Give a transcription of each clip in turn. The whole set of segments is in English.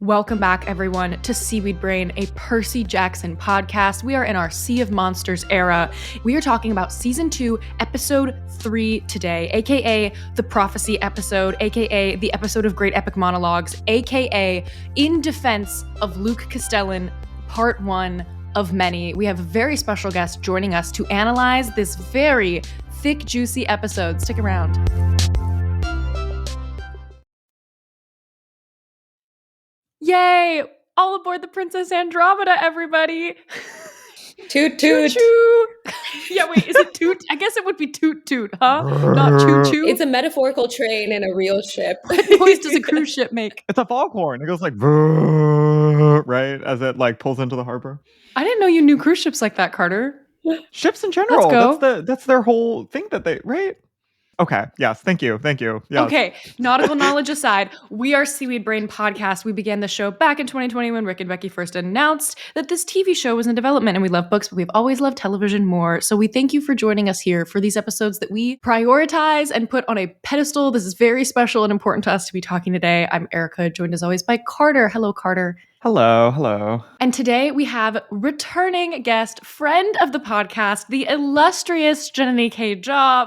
Welcome back, everyone, to Seaweed Brain, a Percy Jackson podcast. We are in our Sea of Monsters era. We are talking about Season 2, Episode 3 today, aka the Prophecy episode, aka the episode of Great Epic Monologues, aka In Defense of Luke Castellan, Part 1 of many. We have a very special guest joining us to analyze this very thick, juicy episode. Stick around. Yay! All aboard the Princess Andromeda, everybody! Toot toot! Choo-choo. Yeah, wait, is it toot? I guess it would be toot toot, huh? Not choo-choo? It's a metaphorical train and a real ship. What noise does a cruise ship make? It's a foghorn. It goes like, right, as it like pulls into the harbor. I didn't know you knew cruise ships like that, Carter. Ships in general. Let's go. That's their whole thing that they, right? Okay. Yes. Thank you. Yes. Okay. Nautical knowledge aside, we are Seaweed Brain Podcast. We began the show back in 2020 when Rick and Becky first announced that this TV show was in development, and we love books, but we've always loved television more. So we thank you for joining us here for these episodes that we prioritize and put on a pedestal. This is very special and important to us to be talking today. I'm Erica, joined as always by Carter. Hello, Carter. Hello. And today we have returning guest, friend of the podcast, the illustrious Janani K,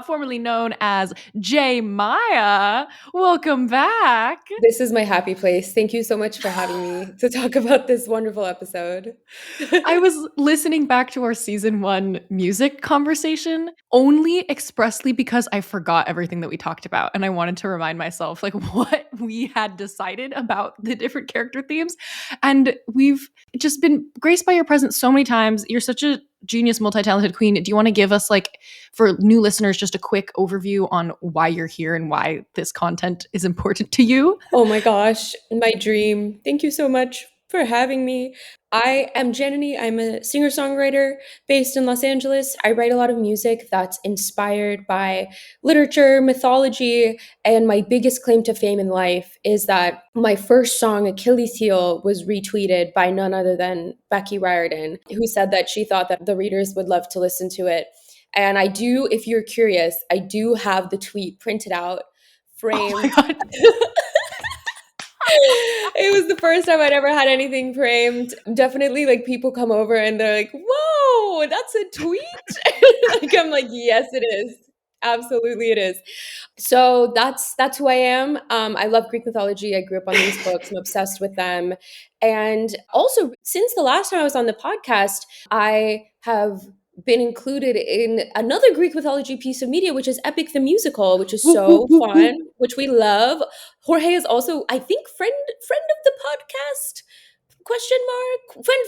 formerly known as J Maya. Welcome back. This is my happy place. Thank you so much for having me to talk about this wonderful episode. I was listening back to our season 1 music conversation only expressly because I forgot everything that we talked about. And I wanted to remind myself like what we had decided about the different character themes. And we've just been graced by your presence so many times. You're such a genius, multi-talented queen. Do you want to give us, like, for new listeners, just a quick overview on why you're here and why this content is important to you? Oh my gosh, my dream. Thank you so much for having me. I am Janani. I'm a singer-songwriter based in Los Angeles. I write a lot of music that's inspired by literature, mythology, and my biggest claim to fame in life is that my first song, Achilles Heel, was retweeted by none other than Becky Riordan, who said that she thought that the readers would love to listen to it. And I do, if you're curious, I do have the tweet printed out, framed. Oh my God. It was the first time I'd ever had anything framed. Definitely, like, people come over and they're like, whoa, that's a tweet? Like, I'm like, yes, it is. Absolutely it is. So that's who I am. I love Greek mythology. I grew up on these books. I'm obsessed with them. And also, since the last time I was on the podcast, I have been included in another Greek mythology piece of media, which is EPIC the Musical, which is so fun, which we love. Jorge is also, I think, friend of the podcast? ?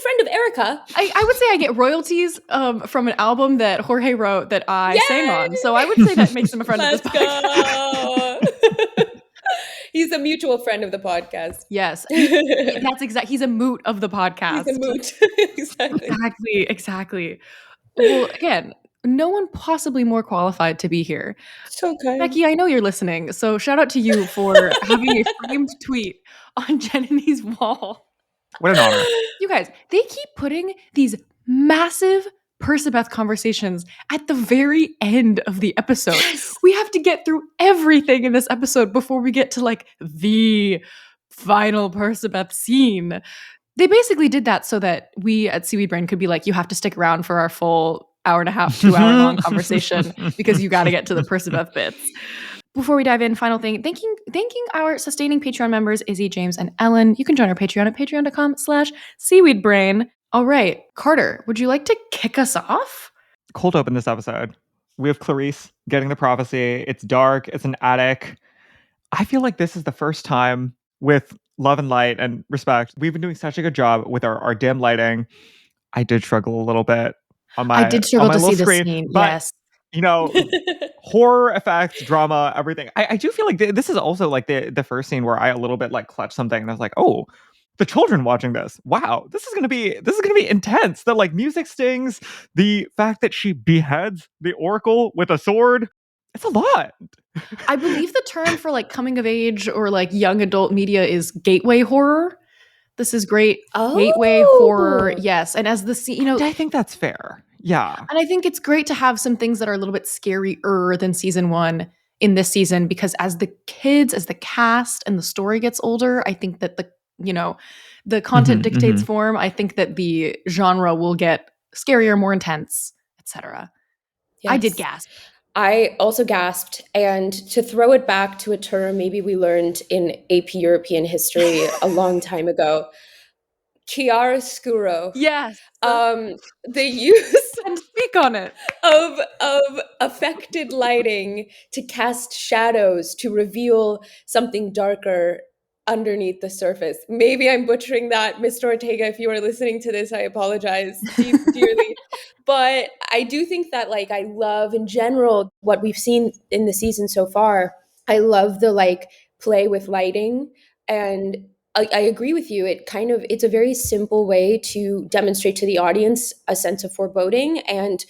Friend of Erica. I would say I get royalties from an album that Jorge wrote that I sang on. So I would say that makes him a friend of this podcast. He's a mutual friend of the podcast. Yes. That's exactly. He's a moot of the podcast. He's a moot. Exactly. Well, again, no one possibly more qualified to be here. So kind. Becky, I know you're listening, so shout out to you for having a framed tweet on Janani's wall. What an honor. You guys, they keep putting these massive Percabeth conversations at the very end of the episode. Yes. We have to get through everything in this episode before we get to, like, the final Percabeth scene. They basically did that so that we at Seaweed Brain could be like, you have to stick around for our full 1.5, 2 hour long conversation because you got to get to the Percabeth bits. Before we dive in, final thing, thanking our sustaining Patreon members, Izzy, James, and Ellen. You can join our Patreon at patreon.com/seaweedbrain. All right, Carter, would you like to kick us off? Cold open this episode. We have Clarice getting the prophecy. It's dark. It's an attic. I feel like this is the first time with love and light and respect. We've been doing such a good job with our dim lighting. I did struggle a little bit on my I did struggle to see the screen, scene, but, yes. You know, horror effects, drama, everything. I do feel like this is also like the first scene where I a little bit like clutched something and I was like, oh, the children watching this. Wow, this is gonna be intense. The like music stings, the fact that she beheads the Oracle with a sword. It's a lot. I believe the term for like coming of age or like young adult media is gateway horror. This is great. Gateway horror. Yes. And as the scene, you know, I think that's fair. Yeah. And I think it's great to have some things that are a little bit scarier than season 1 in this season, because as the kids, as the cast and the story gets older, I think that the the content dictates form. I think that the genre will get scarier, more intense, etc. Yes. I did gasp. I also gasped. And to throw it back to a term maybe we learned in AP European history a long time ago, chiaroscuro. Yes. The use And speak on it. of affected lighting to cast shadows to reveal something darker underneath the surface. Maybe I'm butchering that, Mr. Ortega. If you are listening to this, I apologize dearly. But I do think that, like, I love in general what we've seen in the season so far. I love the like play with lighting, and I agree with you. It's a very simple way to demonstrate to the audience a sense of foreboding. And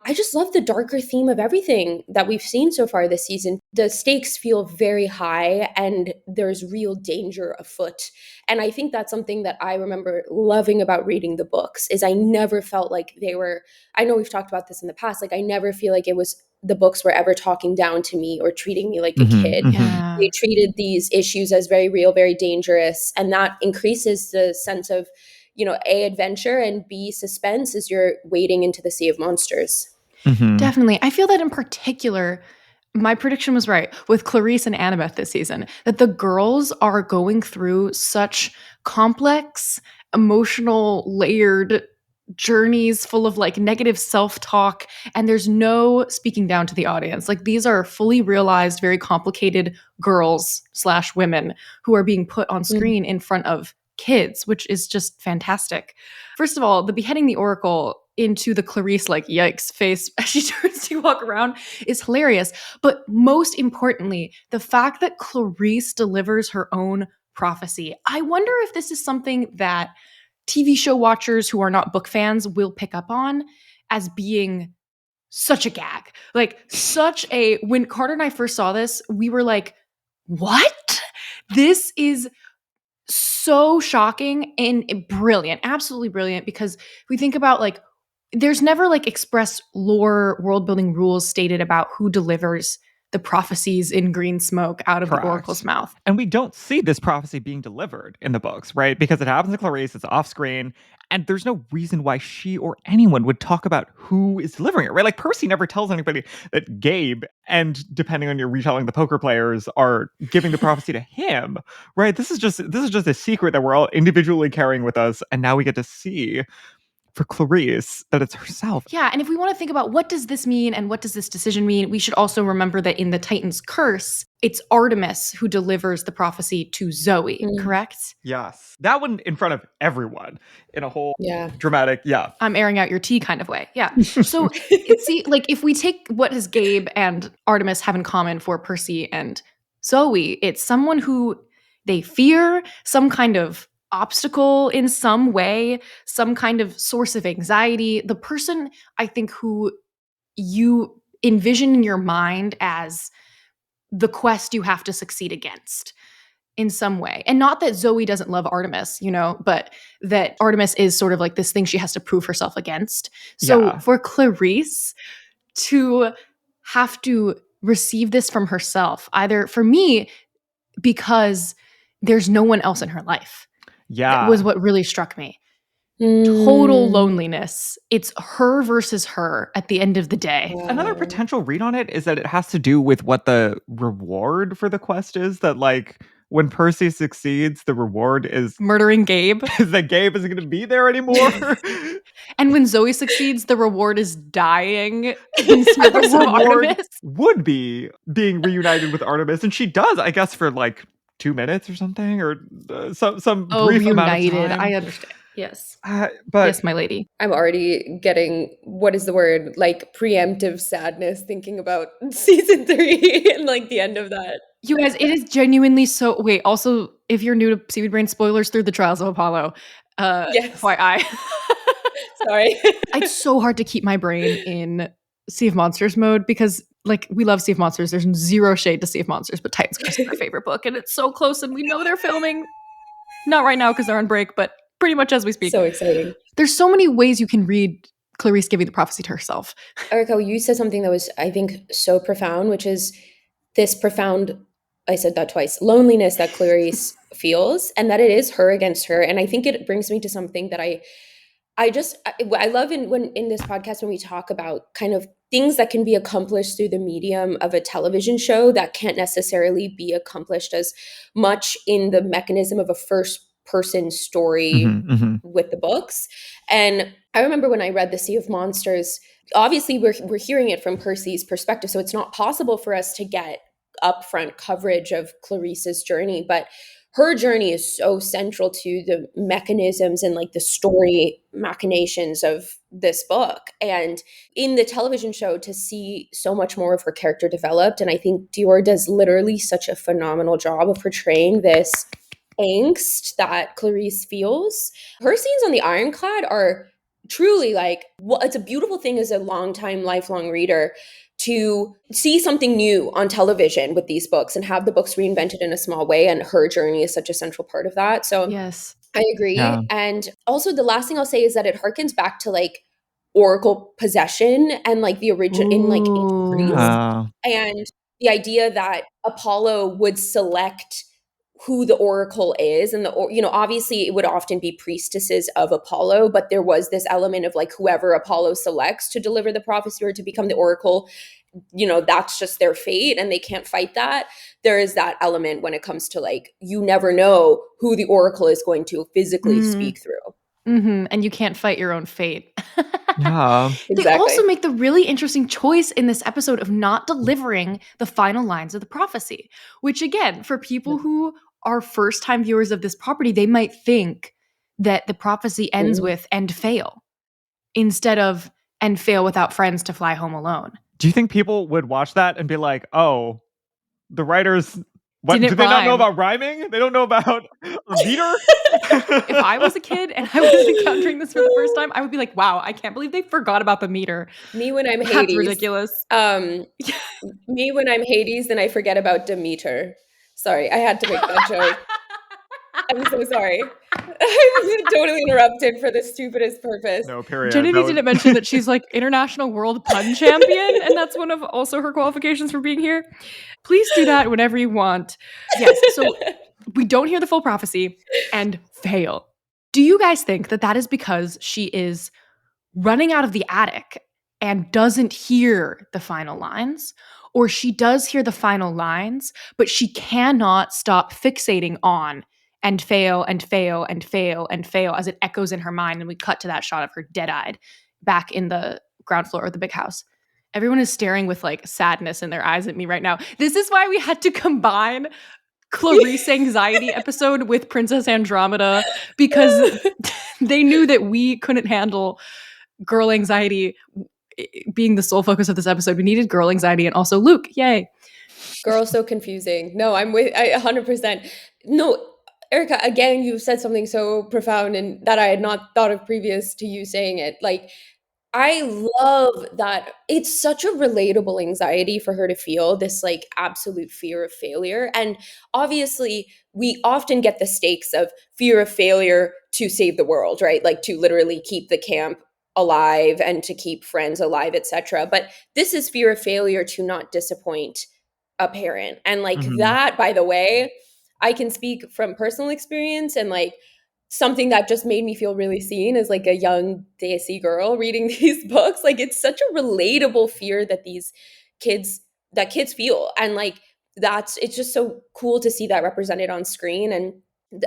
I just love the darker theme of everything that we've seen so far this season. The stakes feel very high and there's real danger afoot. And I think that's something that I remember loving about reading the books is I never felt like they were, I know we've talked about this in the past, like I never feel like the books were ever talking down to me or treating me like a kid. Yeah. They treated these issues as very real, very dangerous. And that increases the sense of, A, adventure, and B, suspense as you're wading into the sea of monsters. Definitely. I feel that in particular, my prediction was right with Clarice and Annabeth this season, that the girls are going through such complex, emotional, layered journeys full of like negative self-talk, and there's no speaking down to the audience. Like these are fully realized, very complicated girls/women who are being put on screen in front of kids, which is just fantastic. First of all, the beheading the Oracle into the Clarice like yikes face as she turns to walk around is hilarious. But most importantly, the fact that Clarice delivers her own prophecy. I wonder if this is something that TV show watchers who are not book fans will pick up on as being such a gag. Like when Carter and I first saw this, we were like, what? This is so shocking and brilliant, absolutely brilliant, because we think about like, there's never like express lore world building rules stated about who delivers the prophecies in green smoke out of the Oracle's mouth. And we don't see this prophecy being delivered in the books, right? Because it happens to Clarice, it's off screen, and there's no reason why she or anyone would talk about who is delivering it, right? Like Percy never tells anybody that Gabe, and depending on your retelling, the poker players are giving the prophecy to him, right? This is just a secret that we're all individually carrying with us, and now we get to see for Clarice that it's herself. Yeah, and if we want to think about what does this mean and what does this decision mean, we should also remember that in the Titan's Curse, it's Artemis who delivers the prophecy to Zoe, correct? Yes. That one in front of everyone in a whole dramatic, I'm airing out your tea kind of way. Yeah. So see, like if we take what does Gabe and Artemis have in common for Percy and Zoe, it's someone who they fear, some kind of obstacle in some way, some kind of source of anxiety. The person I think who you envision in your mind as the quest you have to succeed against in some way. And not that Zoe doesn't love Artemis, but that Artemis is sort of like this thing she has to prove herself against. So for Clarice to have to receive this from herself, either for me, because there's no one else in her life. That was what really struck me. Total loneliness. It's her versus her at the end of the day. Another potential read on it is that it has to do with what the reward for the quest is. That like when Percy succeeds, the reward is murdering Gabe. Is that Gabe isn't going to be there anymore. And when Zoe succeeds, the reward is dying in service of Artemis. Would be being reunited with Artemis, and she does, I guess, for like 2 minutes or something, or some brief amount of time. I understand. Yes. But yes, my lady. I'm already getting, what is the word? Like preemptive sadness thinking about season 3 and like the end of that. You guys, it is genuinely so. Wait, also, if you're new to Seaweed Brain, spoilers through the Trials of Apollo. Yes. FYI. Sorry. It's so hard to keep my brain in Sea of Monsters mode because, like, we love Sea of Monsters. There's zero shade to Sea of Monsters, but Titan's Curse is my favorite book, and it's so close, and we know they're filming. Not right now because they're on break, but pretty much as we speak. So exciting. There's so many ways you can read Clarice giving the prophecy to herself. Erica, you said something that was, I think, so profound, which is this profound, I said that twice, loneliness that Clarice feels, and that it is her against her. And I think it brings me to something that I love in this podcast when we talk about kind of things that can be accomplished through the medium of a television show that can't necessarily be accomplished as much in the mechanism of a first person story with the books. And I remember when I read The Sea of Monsters, obviously we're hearing it from Percy's perspective, so it's not possible for us to get upfront coverage of Clarice's journey, but her journey is so central to the mechanisms and like the story machinations of this book. And in the television show, to see so much more of her character developed. And I think Dior does literally such a phenomenal job of portraying this angst that Clarice feels. Her scenes on the Ironclad are truly like, well, it's a beautiful thing as a lifelong reader to see something new on television with these books and have the books reinvented in a small way. And her journey is such a central part of that. So yes, I agree. Yeah. And also the last thing I'll say is that it harkens back to like Oracle possession and like the original in like ancient Greece. And the idea that Apollo would select who the oracle is, and obviously it would often be priestesses of Apollo, but there was this element of like whoever Apollo selects to deliver the prophecy or to become the oracle, that's just their fate and they can't fight that. There is that element when it comes to like, you never know who the oracle is going to physically speak through. And you can't fight your own fate. Yeah. They also make the really interesting choice in this episode of not delivering the final lines of the prophecy, which again, for people who are first-time viewers of this property, they might think that the prophecy ends with "and fail" instead of "and fail without friends to fly home alone." Do you think people would watch that and be like, "Oh, the writers do Didn't they not know rhyme." about rhyming? They don't know about a meter?" If I was a kid and I was encountering this for the first time, I would be like, "Wow, I can't believe they forgot about the meter." Me when I'm That's Hades. ridiculous. Me when I'm Hades and I forget about Demeter. Sorry, I had to make that joke. I'm so sorry. I'm totally interrupted for the stupidest purpose. No, period. Janani didn't mention that she's like international world pun champion, and that's one of also her qualifications for being here. Please do that whenever you want. Yes, so we don't hear the full prophecy and fail. Do you guys think that that is because she is running out of the attic and doesn't hear the final lines? Or she does hear the final lines, but she cannot stop fixating on "and fail and fail and fail and fail" as it echoes in her mind, and we cut to that shot of her dead-eyed back in the ground floor of the big house. Everyone is staring with like sadness in their eyes at me right now. This is why we had to combine Clarice anxiety episode with Princess Andromeda, because they knew that we couldn't handle girl anxiety being the sole focus of this episode. We needed girl anxiety and also Luke. Yay. Girl, so confusing. No, I'm with 100%. No, Erica, again, you said something so profound and that I had not thought of previous to you saying it. Like, I love that it's such a relatable anxiety for her to feel, this like absolute fear of failure. And obviously, we often get the stakes of fear of failure to save the world, right? Like to literally keep the camp alive and to keep friends alive, etc. But this is fear of failure to not disappoint a parent. And like that, by the way, I can speak from personal experience and like something that just made me feel really seen as like a young Daisy girl reading these books. Like it's such a relatable fear that kids feel. And like it's just so cool to see that represented on screen. And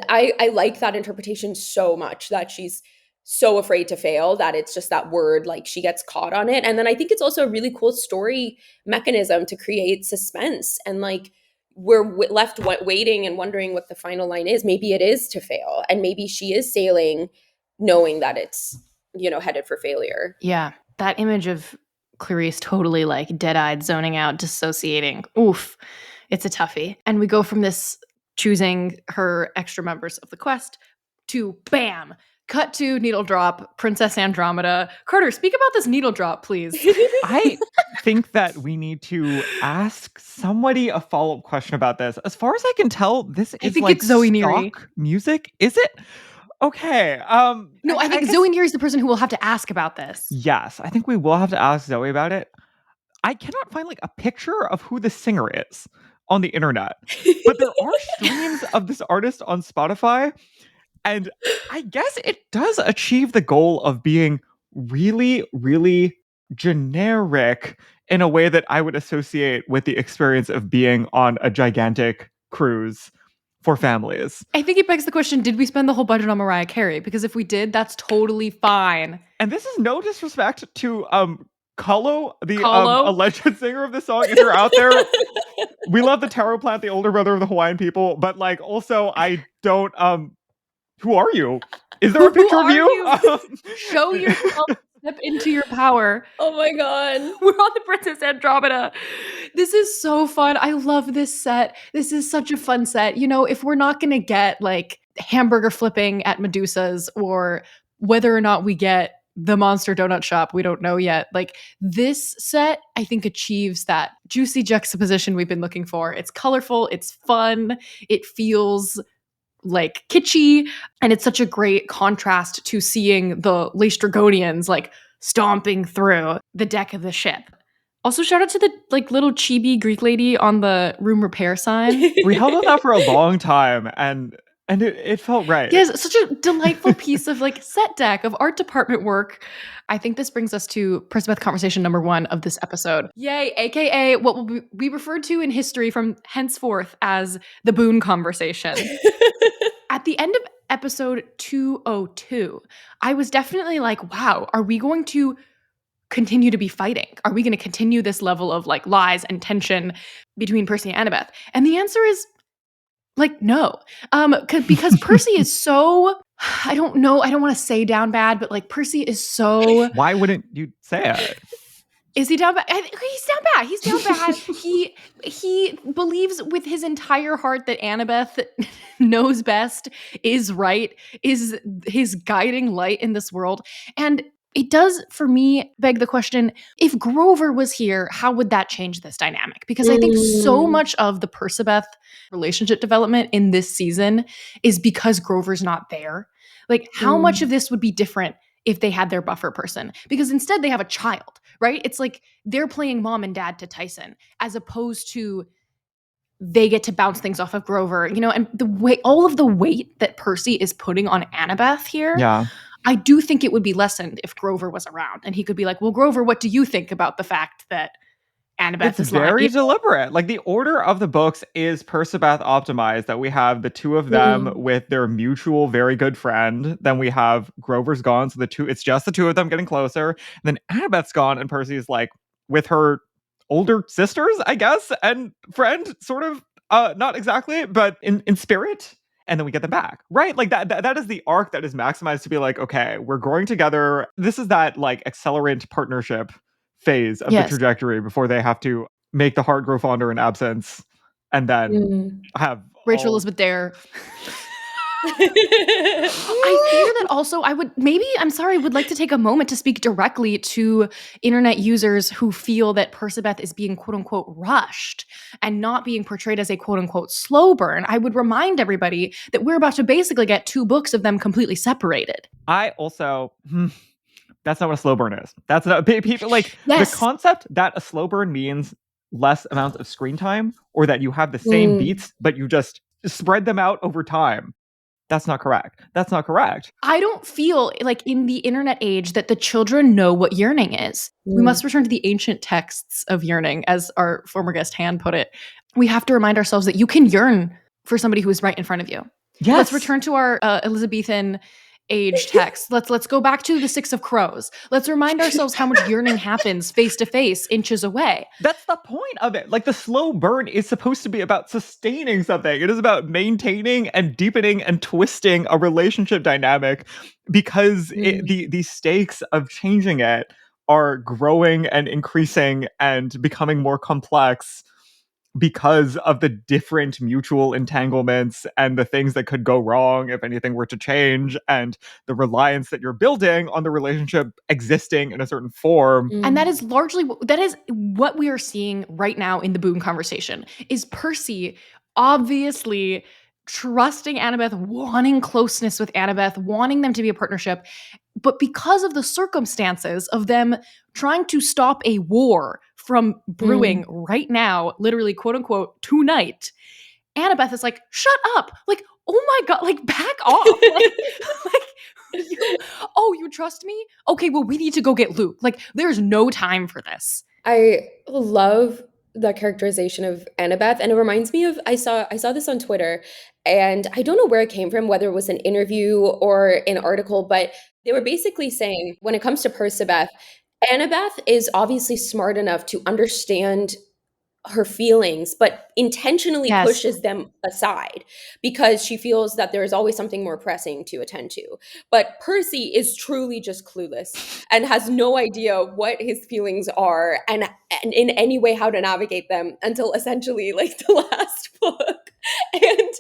I like that interpretation so much, that she's so afraid to fail that it's just that word, like she gets caught on it. And then I think it's also a really cool story mechanism to create suspense, and like we're left waiting and wondering what the final line is. Maybe it is to fail, and maybe she is sailing knowing that it's headed for failure. Yeah, that image of Clarice totally like dead-eyed, zoning out, dissociating. Oof, it's a toughie. And we go from this choosing her extra members of the quest to bam, cut to needle drop, Princess Andromeda. Carter, speak about this needle drop, please. I think that we need to ask somebody a follow-up question about this. As far as I can tell, this is think like it's Zoe Neary. stock music. Is it? Okay. No, I think Zoe Neary is the person who will have to ask about this. Yes, I think we will have to ask Zoe about it. I cannot find like a picture of who the singer is. on the internet. But there are streams of this artist on Spotify, and I guess it does achieve the goal of being really, really generic in a way that I would associate with the experience of being on a gigantic cruise for families. I think it begs the question, did we spend the whole budget on Mariah Carey? Because if we did, that's totally fine. And this is no disrespect to Kahlo, the Kahlo? alleged singer of the song. If you're out there, we love the taro plant, the older brother of the Hawaiian people, but like also I don't who are you? Is there a picture of you? Show yourself. Step into your power. Oh my god. We're on the Princess Andromeda. This is so fun. I love this set. This is such a fun set. You know, if we're not going to get like hamburger flipping at Medusa's, or whether or not we get the Monster Donut Shop, we don't know yet. Like, this set, I think, achieves that juicy juxtaposition we've been looking for. It's colorful, it's fun, it feels like kitschy, and it's such a great contrast to seeing the Laestrygonians like stomping through the deck of the ship. Also, shout out to the like little chibi Greek lady on the room repair sign. We held on that for a long time, and it felt right. Yes, such a delightful piece of like set deck of art department work. I think this brings us to Percabeth conversation number 1 of this episode. Yay, aka what will be referred to in history from henceforth as the Boone conversation. At the end of episode 202, I was definitely like, wow, are we going to continue to be fighting? Are we going to continue this level of like lies and tension between Percy and Annabeth? And the answer is like, no. Because Percy is so, I don't know, I don't want to say down bad, but like Percy is so... Why wouldn't you say it? Is he down bad? He's down bad. He's down bad. He believes with his entire heart that Annabeth knows best, is right, is his guiding light in this world. And it does, for me, beg the question, if Grover was here, how would that change this dynamic? Because I think so much of the Percabeth relationship development in this season is because Grover's not there. Like, how much of this would be different if they had their buffer person? Because instead they have a child, right? It's like they're playing mom and dad to Tyson, as opposed to they get to bounce things off of Grover, you know, and the way, all of the weight that Percy is putting on Annabeth here. Yeah. I do think it would be lessened if Grover was around, and he could be like, well, Grover, what do you think about the fact that Annabeth is very deliberate. Like, the order of the books is Percabeth optimized, that we have the two of them with their mutual very good friend. Then we have Grover's gone, so it's just the two of them getting closer. And then Annabeth's gone, and Percy's like with her older sisters, I guess, and friend, sort of, not exactly, but in spirit. And then we get them back, right? Like that is the arc that is maximized to be like, okay, we're growing together. This is that like accelerant partnership phase of the trajectory before they have to make the heart grow fonder in absence, and then have Rachel Elizabeth Dare. I fear that also I would like to take a moment to speak directly to internet users who feel that Percabeth is being quote unquote rushed and not being portrayed as a quote unquote slow burn. I would remind everybody that we're about to basically get 2 books of them completely separated. I also... That's not what a slow burn is. That's not people like the concept that a slow burn means less amounts of screen time, or that you have the same beats, but you just spread them out over time. That's not correct. That's not correct. I don't feel like in the internet age that the children know what yearning is. We must return to the ancient texts of yearning, as our former guest Han put it. We have to remind ourselves that you can yearn for somebody who is right in front of you. Yes. Let's return to our Elizabethan age text. Let's go back to the 6 of Crows. Let's remind ourselves how much yearning happens face to face, inches away. That's the point of it. Like, the slow burn is supposed to be about sustaining something. It is about maintaining and deepening and twisting a relationship dynamic, because the stakes of changing it are growing and increasing and becoming more complex because of the different mutual entanglements and the things that could go wrong if anything were to change, and the reliance that you're building on the relationship existing in a certain form. And that is what we are seeing right now in the Boone conversation, is Percy obviously trusting Annabeth, wanting closeness with Annabeth, wanting them to be a partnership. But because of the circumstances of them trying to stop a war from brewing right now, literally, quote unquote, tonight. Annabeth is like, shut up. Like, oh my God, like, back off. You trust me? Okay, well, we need to go get Luke. Like, there's no time for this. I love the characterization of Annabeth, and it reminds me of I saw this on Twitter, and I don't know where it came from, whether it was an interview or an article, but they were basically saying when it comes to Percabeth, Annabeth is obviously smart enough to understand her feelings, but intentionally pushes them aside because she feels that there is always something more pressing to attend to. But Percy is truly just clueless and has no idea what his feelings are and in any way how to navigate them until essentially like the last book. And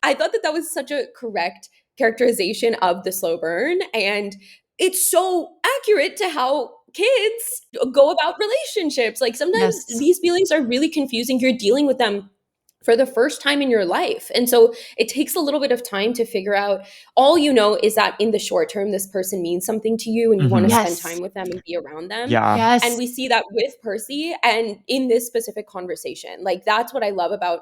I thought that was such a correct characterization of the slow burn, and it's so accurate to how kids go about relationships. Like sometimes these feelings are really confusing. You're dealing with them for the first time in your life. And so it takes a little bit of time to figure out. All you know is that in the short term, this person means something to you and you want to spend time with them and be around them. And we see that with Percy and in this specific conversation. Like that's what I love about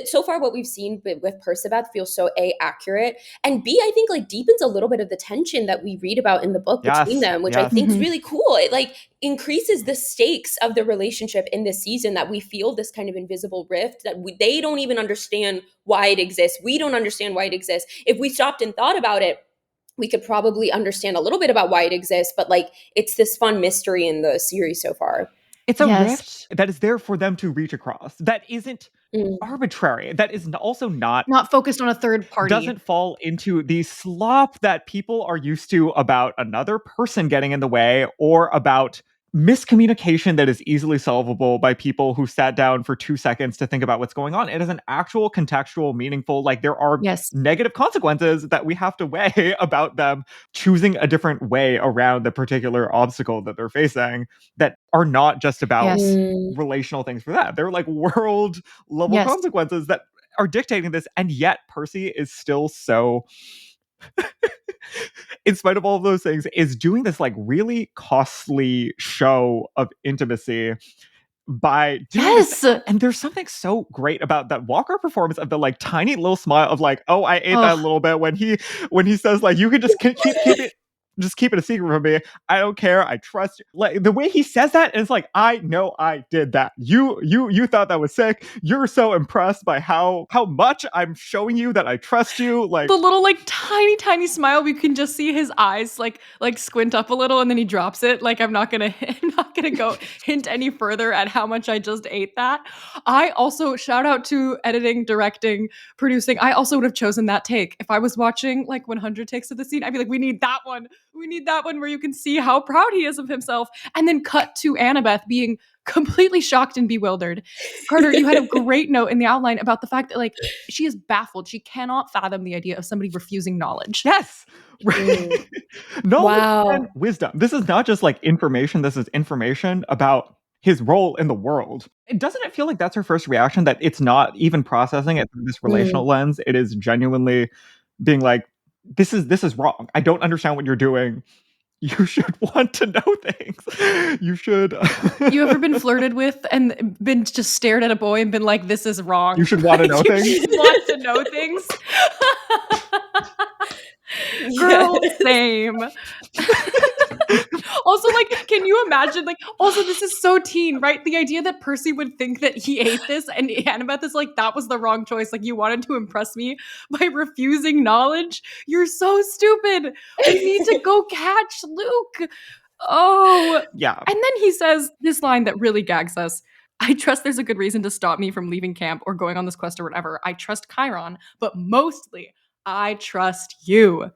so far what we've seen with Percabeth feels so accurate, and B, I think like deepens a little bit of the tension that we read about in the book between them, which I think is really cool. It like increases the stakes of the relationship in this season, that we feel this kind of invisible rift that they don't even understand why it exists. We don't understand why it exists. If we stopped and thought about it, we could probably understand a little bit about why it exists, but like it's this fun mystery in the series so far. It's a rift that is there for them to reach across. That isn't arbitrary. That is also not focused on a third party. Doesn't fall into the slop that people are used to about another person getting in the way, or about miscommunication that is easily solvable by people who sat down for 2 seconds to think about what's going on. It is an actual contextual, meaningful, like there are negative consequences that we have to weigh about them choosing a different way around the particular obstacle that they're facing, that are not just about relational things for them. They're like world level consequences that are dictating this. And yet Percy is still so in spite of all of those things, is doing this like really costly show of intimacy by doing this. And there's something so great about that Walker performance of the like tiny little smile of like, oh, I ate that a little bit, when he says like, you can just keep it. Just keep it a secret from me. I don't care. I trust you. Like the way he says that, it's like, I know I did that. You thought that was sick. You're so impressed by how much I'm showing you that I trust you. Like the little like tiny smile. We can just see his eyes like squint up a little, and then he drops it. Like I'm not gonna go hint any further at how much I just ate that. I also shout out to editing, directing, producing. I also would have chosen that take if I was watching like 100 takes of the scene. I'd be like, we need that one. We need that one where you can see how proud he is of himself. And then cut to Annabeth being completely shocked and bewildered. Carter, you had a great note in the outline about the fact that like she is baffled. She cannot fathom the idea of somebody refusing knowledge. Yes. Right. Knowledge and wisdom. This is not just like information. This is information about his role in the world. Doesn't it feel like that's her first reaction, that it's not even processing it through this relational lens? It is genuinely being like, this is wrong. I don't understand what you're doing. You should want to know things. You should. You ever been flirted with and been just stared at a boy and been like, this is wrong? You should want to know things. You should want to know things. Girl, same. Also, like, can you imagine, like, also this is so teen, right? The idea that Percy would think that he ate this, and Annabeth is like, that was the wrong choice. Like, you wanted to impress me by refusing knowledge? You're so stupid. We need to go catch Luke. Oh. Yeah. And then he says this line that really gags us. I trust there's a good reason to stop me from leaving camp or going on this quest or whatever. I trust Chiron, but mostly I trust you.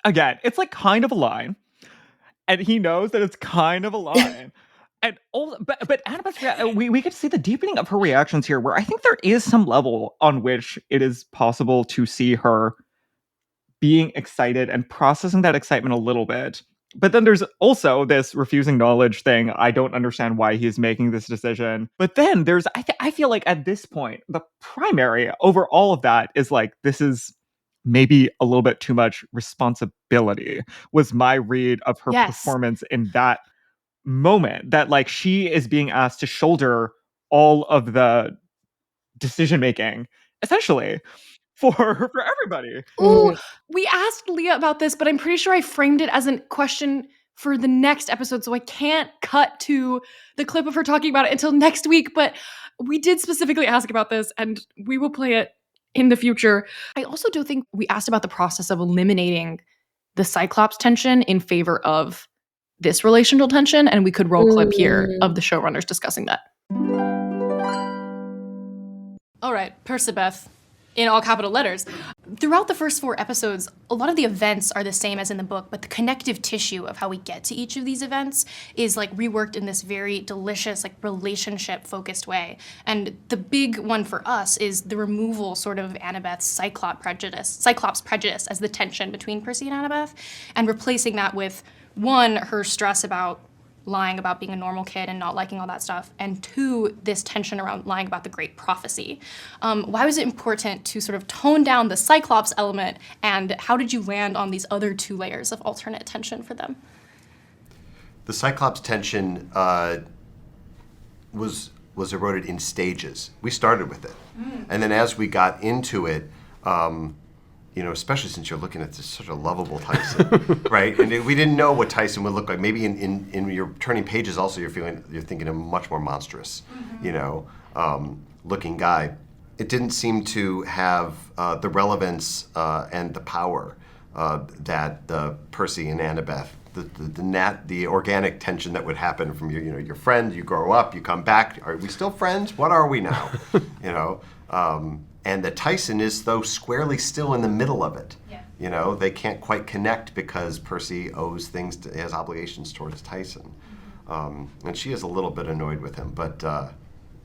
Again, it's like kind of a line. And he knows that it's kind of a line. And also, but Annabeth, we could see the deepening of her reactions here, where I think there is some level on which it is possible to see her being excited and processing that excitement a little bit. But then there's also this refusing knowledge thing. I don't understand why he's making this decision. But then there's, I feel like at this point, the primary over all of that is like, this is maybe a little bit too much responsibility, was my read of her performance in that moment that like she is being asked to shoulder all of the decision making, essentially, for everybody. Ooh, we asked Leah about this, but I'm pretty sure I framed it as a question for the next episode, so I can't cut to the clip of her talking about it until next week. But we did specifically ask about this, and we will play it in the future. I also do think we asked about the process of eliminating the Cyclops tension in favor of this relational tension, and we could roll clip here of the showrunners discussing that. All right, Percabeth, in all capital letters. Throughout the first 4 episodes, a lot of the events are the same as in the book, but the connective tissue of how we get to each of these events is like reworked in this very delicious, like relationship-focused way. And the big one for us is the removal sort of Annabeth's Cyclops prejudice as the tension between Percy and Annabeth, and replacing that with, 1, her stress about lying about being a normal kid and not liking all that stuff, and 2, this tension around lying about the great prophecy. Why was it important to sort of tone down the Cyclops element, and how did you land on these other 2 layers of alternate tension for them? The Cyclops tension was eroded in stages. We started with it, and then as we got into it, you know, especially since you're looking at such a lovable Tyson, right? And we didn't know what Tyson would look like. Maybe in your turning pages, also you're thinking of a much more monstrous, you know, looking guy. It didn't seem to have the relevance and the power that Percy and Annabeth, the organic tension that would happen from your friend. You grow up, you come back. Are we still friends? What are we now? You know. And that Tyson is, though, squarely still in the middle of it. Yeah. You know, they can't quite connect because Percy owes things, has obligations towards Tyson. And she is a little bit annoyed with him, but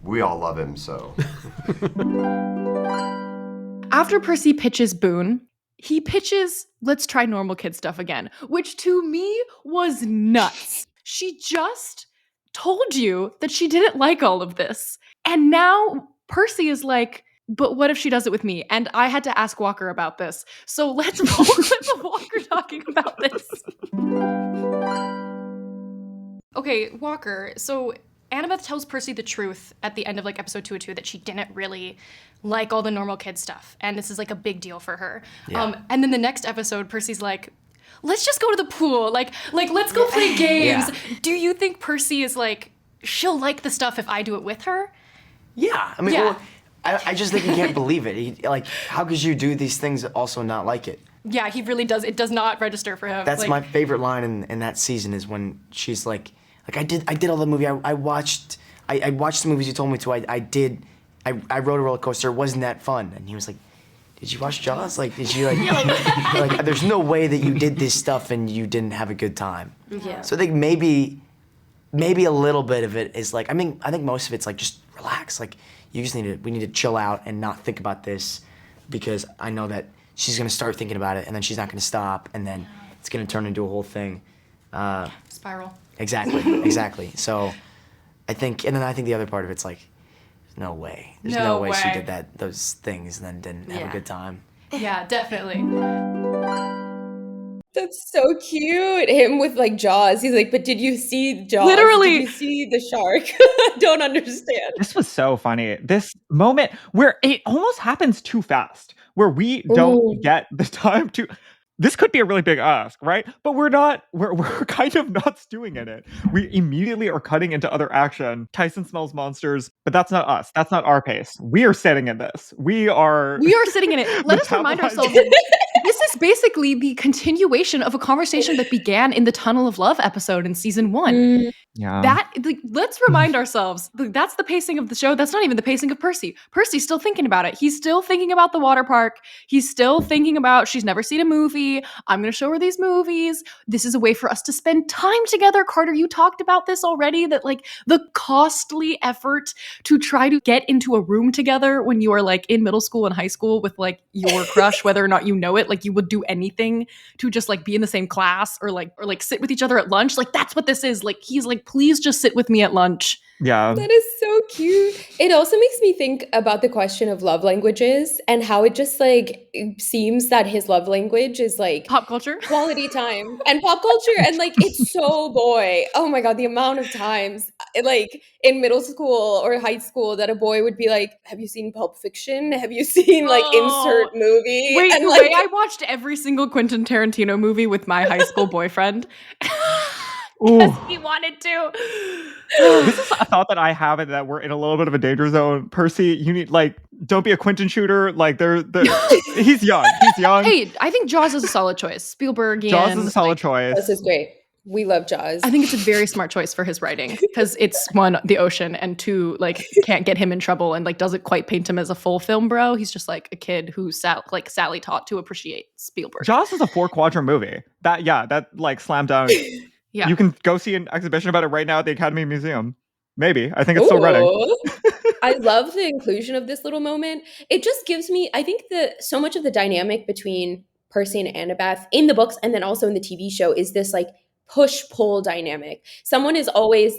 we all love him, so. After Percy pitches Boone, he pitches let's try normal kid stuff again, which to me was nuts. She just told you that she didn't like all of this. And now Percy is like, but what if she does it with me? And I had to ask Walker about this. So let's roll clip of Walker talking about this. Okay, Walker, so Annabeth tells Percy the truth at the end of like episode 202 that she didn't really like all the normal kid stuff. And this is like a big deal for her. Yeah. And then the next episode, Percy's like, let's just go to the pool. Like let's go play games. Yeah. Do you think Percy is like, she'll like the stuff if I do it with her? Yeah, I mean, well, I just think he can't believe it. Like, how could you do these things and also not like it? Yeah, he really does. It does not register for him. That's like, my favorite line in that season is when she's like I did all the movie. I watched the movies you told me to. I rode a roller coaster. Wasn't that fun? And he was like, did you watch Jaws? Like, did you like there's no way that you did this stuff and you didn't have a good time. Yeah. So I think maybe a little bit of it is like, I think most of it's like, just relax. Like, we need to chill out and not think about this, because I know that she's gonna start thinking about it and then she's not gonna stop, and then it's gonna turn into a whole thing. Spiral. Exactly. So I think the other part of it's like, there's no way she did those things and then didn't have a good time. Yeah, definitely. That's so cute. Him with like Jaws. He's like, but did you see Jaws? Literally. Did you see the shark? Don't understand. This was so funny. This moment where it almost happens too fast, where we don't get the time to. This could be a really big ask, right? But we're kind of not stewing in it. We immediately are cutting into other action. Tyson smells monsters, but that's not us. That's not our pace. We are sitting in this. We are sitting in it. Let us remind ourselves. This is basically the continuation of a conversation that began in the Tunnel of Love episode in season 1. Yeah. Let's remind ourselves, that's the pacing of the show. That's not even the pacing of Percy. Percy's still thinking about it. He's still thinking about the water park. He's still thinking about, she's never seen a movie. I'm going to show her these movies. This is a way for us to spend time together. Carter, you talked about this already, that like the costly effort to try to get into a room together when you are like in middle school and high school with like your crush, whether or not you know it, like you would do anything to just like be in the same class or sit with each other at lunch. Like that's what this is. Like he's like, please just sit with me at lunch. Yeah. That is so cute. It also makes me think about the question of love languages and how it just like it seems that his love language is like Pop culture. quality time and pop culture, and like it's so boy. Oh my god, the amount of times like in middle school or high school that a boy would be like, "Have you seen Pulp Fiction? Have you seen like insert movie?" Wait, and the like way I watched every single Quentin Tarantino movie with my high school boyfriend. Because he wanted to. This is a thought that I have, and that we're in a little bit of a danger zone. Percy, you need like, don't be a Quentin shooter. Like, he's young. He's young. Hey, I think Jaws is a solid choice. Spielbergian. Jaws is a solid choice. this is great. We love Jaws. I think it's a very smart choice for his writing because it's one, the ocean, and two, like can't get him in trouble and like doesn't quite paint him as a full film bro. He's just like a kid who Sally taught to appreciate Spielberg. Jaws is a 4-quadrant movie. That like slam dunk. Yeah. You can go see an exhibition about it right now at the Academy Museum. Maybe. I think it's still running. I love the inclusion of this little moment. It just gives me, I think so much of the dynamic between Percy and Annabeth in the books and then also in the TV show is this like push-pull dynamic. Someone is always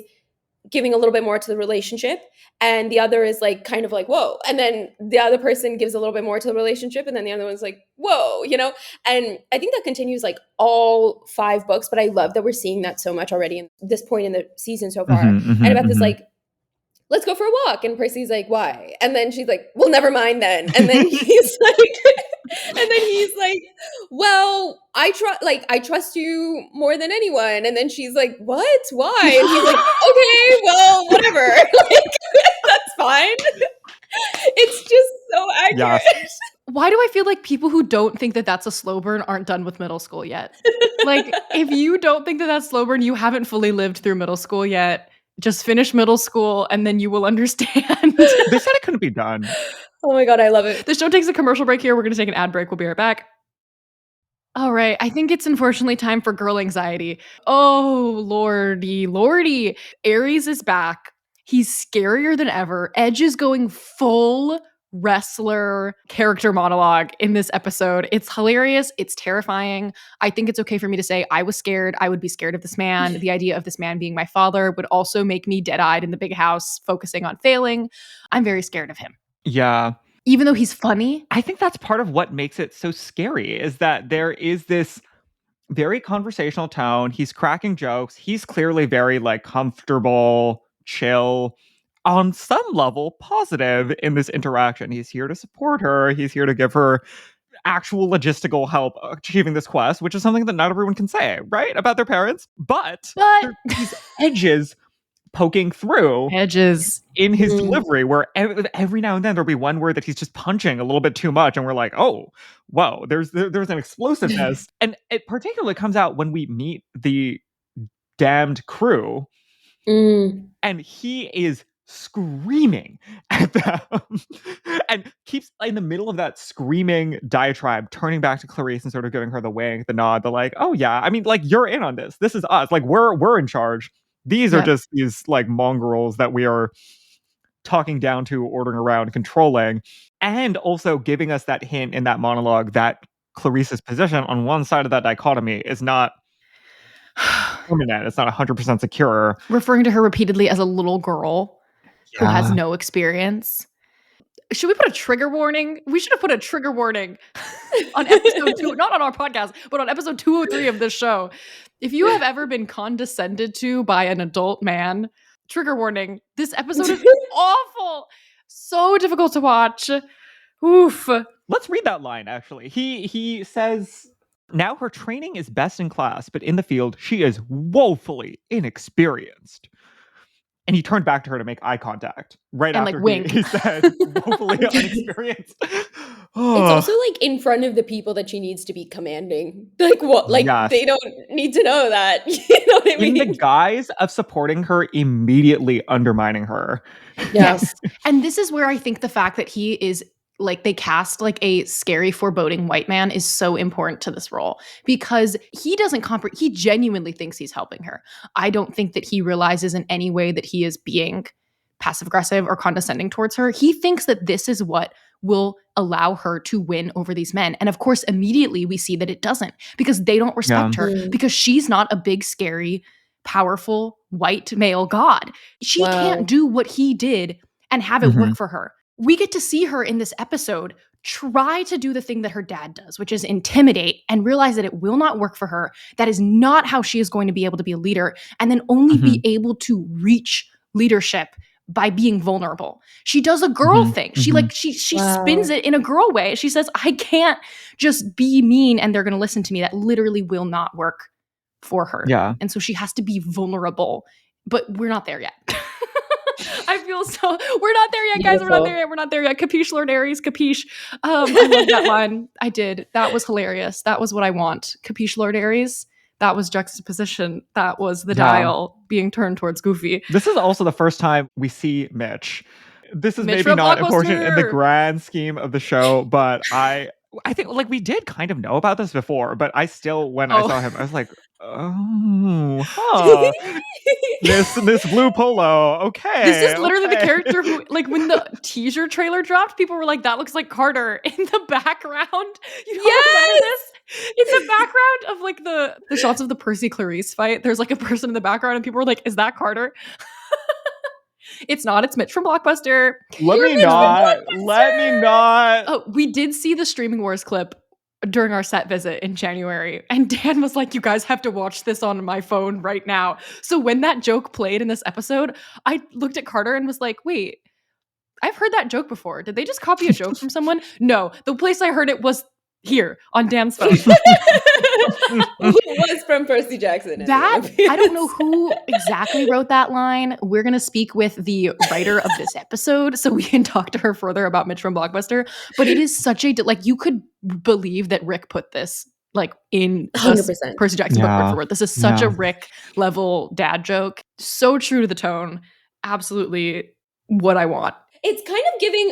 giving a little bit more to the relationship and the other is like kind of like, whoa. And then the other person gives a little bit more to the relationship and then the other one's like, whoa, you know? And I think that continues like all 5 books, but I love that we're seeing that so much already in this point in the season so far. Annabeth is like, let's go for a walk. And Percy's like, why? And then she's like, well, never mind then. And then he's like, well, I trust you more than anyone. And then she's like, what? Why? And he's like, okay, well, whatever. Like, that's fine. It's just so accurate. Yes. Why do I feel like people who don't think that that's a slow burn aren't done with middle school yet? Like, if you don't think that that's slow burn, you haven't fully lived through middle school yet. Just finish middle school and then you will understand. They said it couldn't be done. Oh my God, I love it. The show takes a commercial break here. We're going to take an ad break. We'll be right back. All right. I think it's unfortunately time for girl anxiety. Oh, lordy. Aries is back. He's scarier than ever. Edge is going full wrestler character monologue in this episode. It's hilarious. It's terrifying. I think it's okay for me to say I was scared. I would be scared of this man. The idea of this man being my father would also make me dead-eyed in the big house, focusing on failing. I'm very scared of him. Yeah. Even though he's funny. I think that's part of what makes it so scary is that there is this very conversational tone. He's cracking jokes. He's clearly very like comfortable, chill, on some level positive in this interaction. He's here to support her. He's here to give her actual logistical help achieving this quest, which is something that not everyone can say, right? About their parents. But there are these edges poking through in his delivery where every now and then there'll be one word that he's just punching a little bit too much and we're like, oh, whoa, there's an explosiveness. And it particularly comes out when we meet the damned crew and he is screaming at them and keeps in the middle of that screaming diatribe turning back to Clarice and sort of giving her the wink, the nod, the like, oh yeah, I mean, like, you're in on this is us, like we're in charge. These are just these like mongrels that we are talking down to, ordering around, controlling, and also giving us that hint in that monologue that Clarice's position on one side of that dichotomy is not permanent. It's not 100% secure. Referring to her repeatedly as a little girl who has no experience. Should we put a trigger warning? We should have put a trigger warning on episode 2, not on our podcast, but on episode 203 of this show. If you have ever been condescended to by an adult man, trigger warning, this episode is awful. So difficult to watch. Oof. Let's read that line, actually. He says, now her training is best in class, but in the field, she is woefully inexperienced. And he turned back to her to make eye contact right and after wink. He said, woefully inexperienced. It's also like in front of the people that she needs to be commanding. Like what? Like they don't need to know that. You know what I mean? In the guise of supporting her, immediately undermining her. Yes. And this is where I think the fact that he is like they cast like a scary, foreboding white man is so important to this role because he doesn't he genuinely thinks he's helping her. I don't think that he realizes in any way that he is being passive aggressive or condescending towards her. He thinks that this is what will allow her to win over these men. And of course, immediately we see that it doesn't because they don't respect her because she's not a big, scary powerful white male god. She Wow. can't do what he did and have it work for her. We get to see her in this episode try to do the thing that her dad does, which is intimidate, and realize that it will not work for her. That is not how she is going to be able to be a leader, and then only be able to reach leadership by being vulnerable. She does a girl thing. She spins it in a girl way. She says, I can't just be mean and they're going to listen to me. That literally will not work for her. Yeah. And so she has to be vulnerable, but we're not there yet. I feel so, we're not there yet, guys. We're not there yet. We're not there yet. Capiche, Lord Aries, capiche. I love that line. I did. That was hilarious. That was what I want. Capiche, Lord Aries. That was juxtaposition. That was the dial being turned towards Goofy. This is also the first time we see Mitch. This is Mitch maybe from not important in the Blockbuster. grand scheme of the show, but I think like we did kind of know about this before, but I still, when I saw him, I was like, oh, huh. This blue polo, okay. This is literally the character who, like, when the teaser trailer dropped, people were like, that looks like Carter in the background. You don't remember this? In the background of like the shots of the Percy Clarice fight, there's like a person in the background and people were like, is that Carter? It's not. It's Mitch from Blockbuster. Let me not. Oh, we did see the Streaming Wars clip during our set visit in January, and Dan was like, you guys have to watch this on my phone right now. So when that joke played in this episode, I looked at Carter and was like, wait, I've heard that joke before. Did they just copy a joke from someone? No, the place I heard it was here on Dan's phone. It was from Percy Jackson. That, I don't know who exactly wrote that line. We're going to speak with the writer of this episode so we can talk to her further about Mitch from Blockbuster. But it is such a, like, you could believe that Rick put this like in 100%. Percy Jackson book word for word. This is such a Rick level dad joke. So true to the tone. Absolutely what I want. It's kind of giving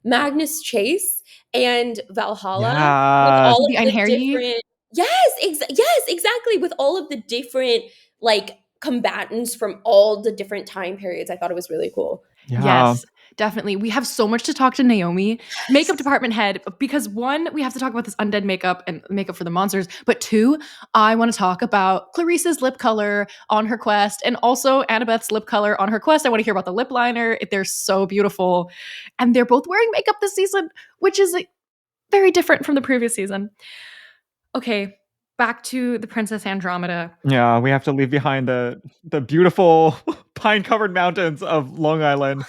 Magnus Chase and Valhalla Yeah. with all of The the Einherji? different. Yes, exactly. With all of the different like combatants from all the different time periods, I thought it was really cool. Yeah. Yes, definitely. We have so much to talk to Naomi, makeup department head, because one, we have to talk about this undead makeup and makeup for the monsters. But two, I want to talk about Clarice's lip color on her quest and also Annabeth's lip color on her quest. I want to hear about the lip liner. They're so beautiful. And they're both wearing makeup this season, which is very different from the previous season. Okay, back to the Princess Andromeda. Yeah, we have to leave behind the beautiful pine-covered mountains of Long Island.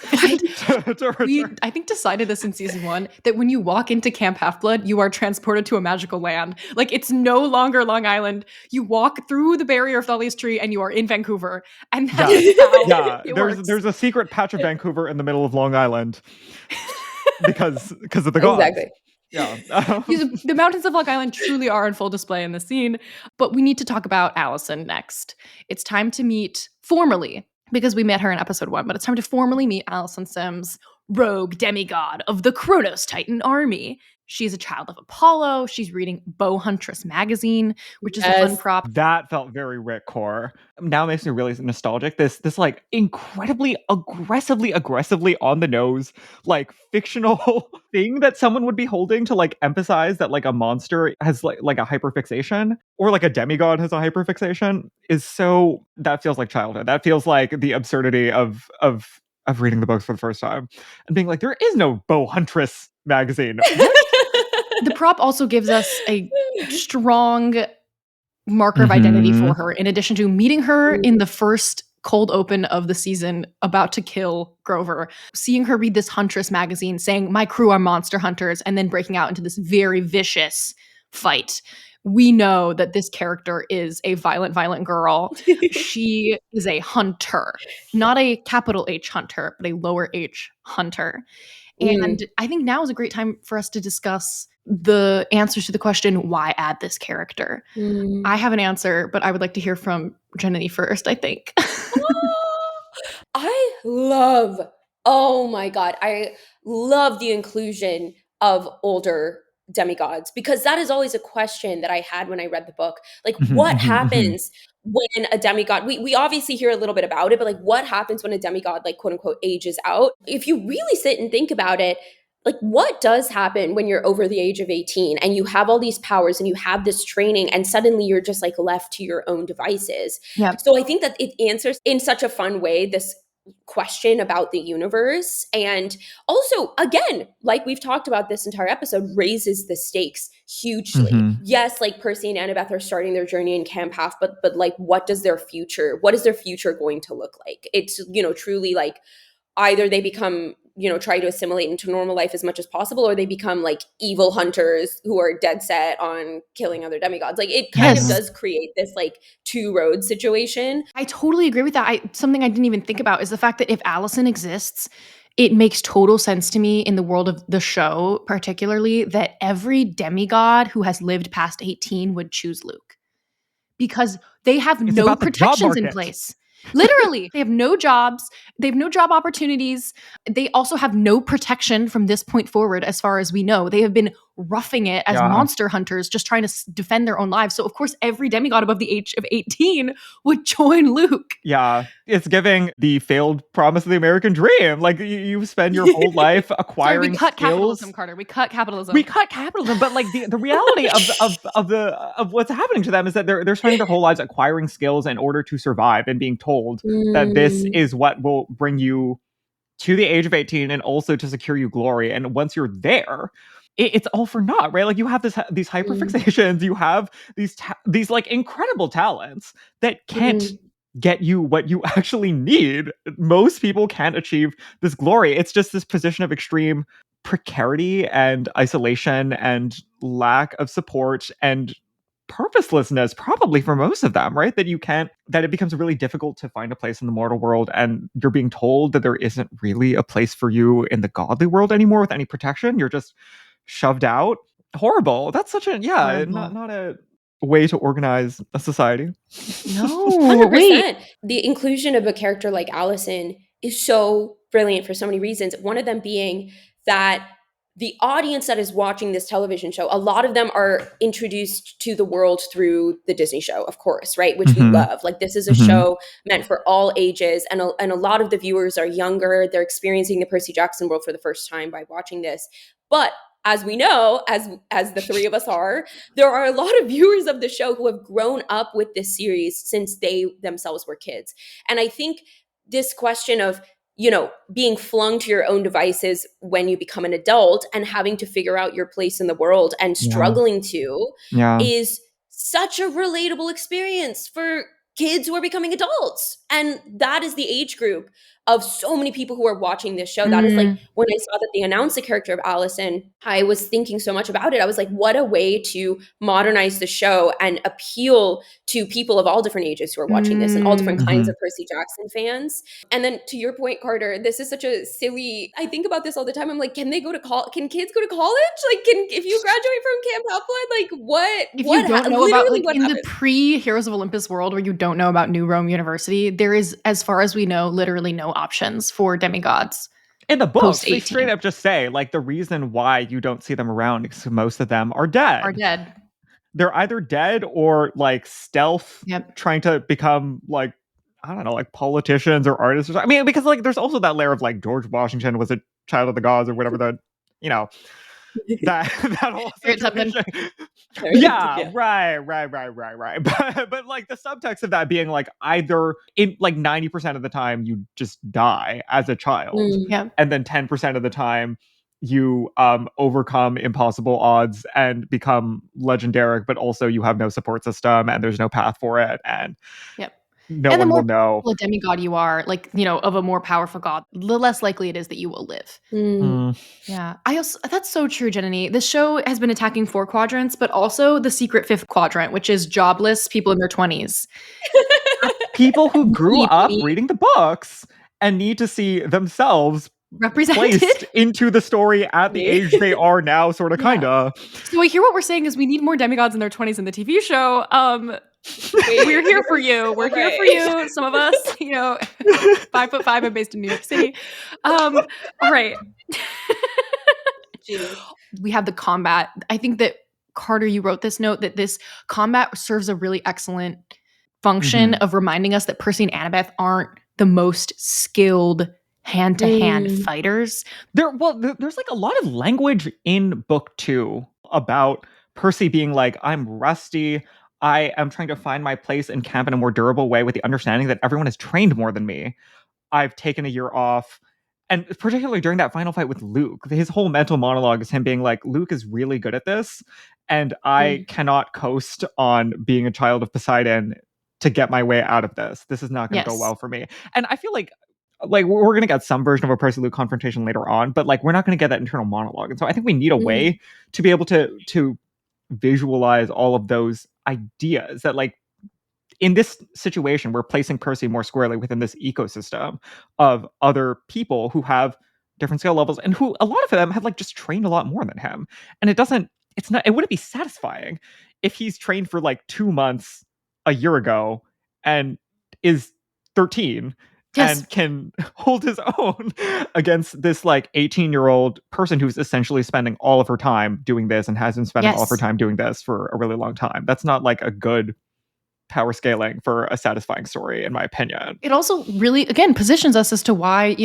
We, I think, decided this in season 1 that when you walk into Camp Half-Blood, you are transported to a magical land. Like, it's no longer Long Island. You walk through the barrier of Thales Tree and you are in Vancouver. And that's how it works. There's a secret patch of Vancouver in the middle of Long Island because of the gods. Exactly. Yeah. The mountains of Long Island truly are on full display in the scene, but we need to talk about Allison next. It's time to meet formally, because we met her in episode 1, but it's time to formally meet Allison Sims, rogue demigod of the Kronos Titan army. She's a child of Apollo. She's reading Bow Huntress magazine, which is a fun prop. That felt very Rick core. Now it makes me really nostalgic. This like incredibly aggressively on the nose, like fictional thing that someone would be holding to like emphasize that like a monster has like a hyperfixation or like a demigod has a hyperfixation is so, that feels like childhood. That feels like the absurdity of reading the books for the first time and being like, there is no Bow Huntress magazine. The prop also gives us a strong marker of identity for her, in addition to meeting her in the first cold open of the season, about to kill Grover, seeing her read this Huntress magazine saying, my crew are monster hunters, and then breaking out into this very vicious fight. We know that this character is a violent girl. She is a hunter, not a capital H hunter, but a lower H hunter. And I think now is a great time for us to discuss the answers to the question, why add this character? I have an answer, but I would like to hear from Janani first, I think. Oh my God, I love the inclusion of older demigods, because that is always a question that I had when I read the book. Like, what happens when a demigod, we obviously hear a little bit about it, but like, what happens when a demigod, like, quote unquote, ages out? If you really sit and think about it, like what does happen when you're over the age of 18 and you have all these powers and you have this training and suddenly you're just like left to your own devices. Yeah. So I think that it answers in such a fun way this question about the universe, and also again, like we've talked about this entire episode, raises the stakes hugely. Mhm. Yes, like Percy and Annabeth are starting their journey in Camp Half, but like what is their future going to look like? It's, you know, truly like either they become, you know, try to assimilate into normal life as much as possible, or they become like evil hunters who are dead set on killing other demigods. Like it kind of Yes. does create this like two road situation. I totally agree with that. Something I didn't even think about is the fact that if Allison exists, it makes total sense to me in the world of the show, particularly, that every demigod who has lived past 18 would choose Luke. Because they have It's no about the job protections in market. place. Literally, they have no jobs. They have no job opportunities. They also have no protection from this point forward, as far as we know. They have been roughing it as Yeah. monster hunters, just trying to defend their own lives. So, of course, every demigod above the age of 18 would join Luke. Yeah, it's giving the failed promise of the American dream. Like you spend your whole life Sorry, acquiring we cut skills. capitalism, Carter. We cut capitalism. We cut capitalism, but like the reality of what's happening to them is that they're spending their whole lives acquiring skills in order to survive, and being told that this is what will bring you to the age of 18 and also to secure you glory. And once you're there, it's all for naught, right? Like you have these hyperfixations, you have these like incredible talents that can't get you what you actually need. Most people can't achieve this glory. It's just this position of extreme precarity and isolation and lack of support and purposelessness, probably for most of them, right? That it becomes really difficult to find a place in the mortal world, and you're being told that there isn't really a place for you in the godly world anymore with any protection. You're just shoved out. Horrible. That's such a Horrible. not a way to organize a society. No, 100%. wait. The inclusion of a character like Allison is so brilliant for so many reasons. One of them being that the audience that is watching this television show, a lot of them are introduced to the world through the Disney show, of course, right? Which we love. Like this is a show meant for all ages. And a lot of the viewers are younger. They're experiencing the Percy Jackson world for the first time by watching this. But as we know, as the three of us are, there are a lot of viewers of the show who have grown up with this series since they themselves were kids. And I think this question of, you know, being flung to your own devices when you become an adult and having to figure out your place in the world and struggling is such a relatable experience for kids who are becoming adults. And that is the age group of so many people who are watching this show. That is like, when I saw that they announced the character of Allison, I was thinking so much about it. I was like, what a way to modernize the show and appeal to people of all different ages who are watching this and all different kinds of Percy Jackson fans. And then to your point, Carter, this is such a silly, I think about this all the time. I'm like, can kids go to college? Like, if you graduate from Camp Half-Blood, like what? If you don't know about, like, in the happens? pre-Heroes of Olympus world where you don't know about New Rome University, there is, as far as we know, literally no options for demigods. In the books, they Post-18. straight up just say, like, the reason why you don't see them around is 'cause most of them are dead. They're either dead or like stealth, trying to become like, I don't know, like politicians or artists. I mean, because like there's also that layer of like George Washington was a child of the gods or whatever the, you know, that whole situation. Yeah, right. But like the subtext of that being like either in like 90% of the time you just die as a child, and then 10% of the time you overcome impossible odds and become legendaric, but also you have no support system and there's no path for it, and no one will know. A demigod you are, like, you know, of a more powerful god, the less likely it is that you will live. Yeah, that's so true, Janani. This show has been attacking 4 quadrants, but also the secret 5th quadrant, which is jobless people in their 20s. People who grew up reading the books and need to see themselves represented placed into the story at the age they are now, sort of, kinda. So I hear what we're saying is we need more demigods in their 20s in the TV show. We're here for you. We're here for you. Some of us, you know, 5'5" and based in New York City. All right. We have the combat. I think that, Carter, you wrote this note that this combat serves a really excellent function of reminding us that Percy and Annabeth aren't the most skilled hand-to-hand fighters. There's like a lot of language in book 2 about Percy being like, I'm rusty. I am trying to find my place in camp in a more durable way with the understanding that everyone has trained more than me. I've taken a year off. And particularly during that final fight with Luke, his whole mental monologue is him being like, Luke is really good at this, and I cannot coast on being a child of Poseidon to get my way out of this. This is not going to go well for me. And I feel like we're going to get some version of a Percy Luke confrontation later on, but like we're not going to get that internal monologue. And so I think we need a way to be able to visualize all of those ideas that, like, in this situation, we're placing Percy more squarely within this ecosystem of other people who have different skill levels and who a lot of them have like just trained a lot more than him. And it wouldn't be satisfying if he's trained for like 2 months a year ago and is 13 and can hold his own against this like 18-year-old person who's essentially spending all of her time doing this and has been spending all of her time doing this for a really long time. That's not like a good power scaling for a satisfying story, in my opinion. It also really, again, positions us as to why,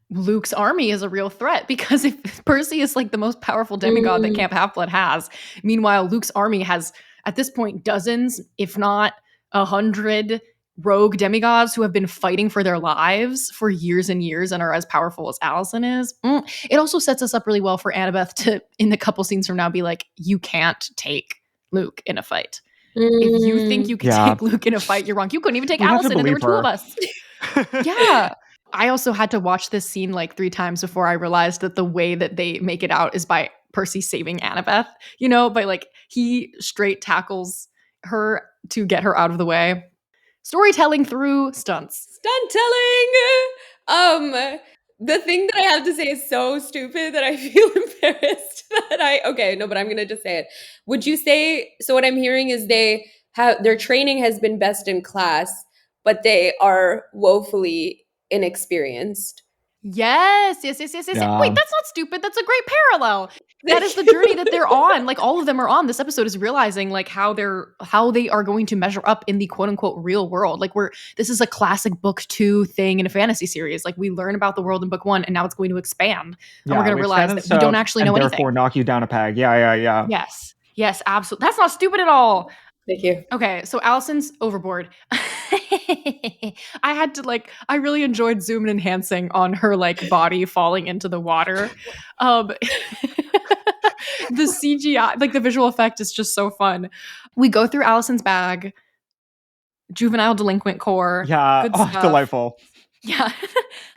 Luke's army is a real threat, because if Percy is like the most powerful demigod that Camp Half-Blood has, meanwhile, Luke's army has, at this point, dozens, if not 100 rogue demigods who have been fighting for their lives for years and years and are as powerful as Allison is. It also sets us up really well for Annabeth to, in the couple scenes from now, be like, you can't take Luke in a fight. If you think you can take Luke in a fight, you're wrong. You couldn't even take Allison, and there were 2 of us. Yeah. I also had to watch this scene like 3 times before I realized that the way that they make it out is by Percy saving Annabeth, by like he straight tackles her to get her out of the way. Storytelling through stunts. Stunt telling! The thing that I have to say is so stupid that I feel embarrassed but I'm gonna just say it. Would you say, so what I'm hearing is their training has been best in class, but they are woefully inexperienced? Yes. Yeah. Wait, that's not stupid. That's a great parallel. That is the journey that they're on. Like all of them are on. This episode is realizing like how they are going to measure up in the quote unquote real world. Like this is a classic book 2 thing in a fantasy series. Like we learn about the world in book 1 and now it's going to expand. And we're going to realize that we don't actually know anything. Therefore knock you down a peg. Yeah. Yes, absolutely. That's not stupid at all. Thank you. Okay, so Allison's overboard. I really enjoyed zoom and enhancing on her like body falling into the water. The CGI, like the visual effect is just so fun. We go through Allison's bag, juvenile delinquent core. Yeah, delightful. Yeah.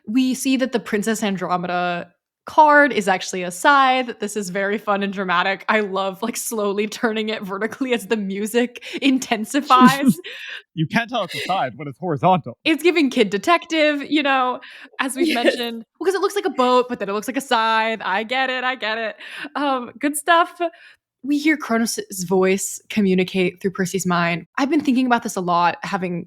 We see that the Princess Andromeda card is actually a scythe. This is very fun and dramatic. I love like slowly turning it vertically as the music intensifies. You can't tell it's a scythe when it's horizontal. It's giving Kid Detective, as we've mentioned, because it looks like a boat, but then it looks like a scythe. I get it. Good stuff. We hear Kronos' voice communicate through Percy's mind. I've been thinking about this a lot, having,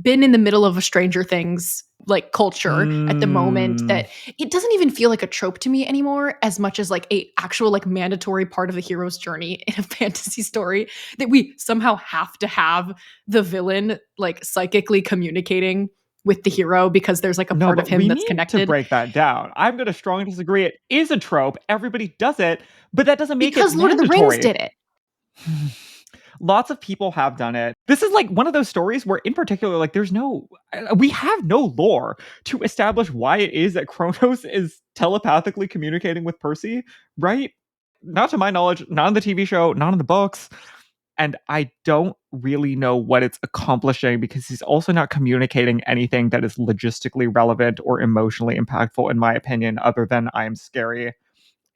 been in the middle of a Stranger Things like culture at the moment, that it doesn't even feel like a trope to me anymore as much as like a actual like mandatory part of the hero's journey in a fantasy story, that we somehow have to have the villain like psychically communicating with the hero because there's like a part of him that's connected. To break that down, I'm going to strongly disagree. It is a trope. Everybody does it, but that doesn't make because it Lord mandatory. of the Rings did it. Lots of people have done it. This is like one of those stories where in particular, like we have no lore to establish why it is that Kronos is telepathically communicating with Percy, right? Not to my knowledge, not in the TV show, not in the books. And I don't really know what it's accomplishing because he's also not communicating anything that is logistically relevant or emotionally impactful, in my opinion, other than I am scary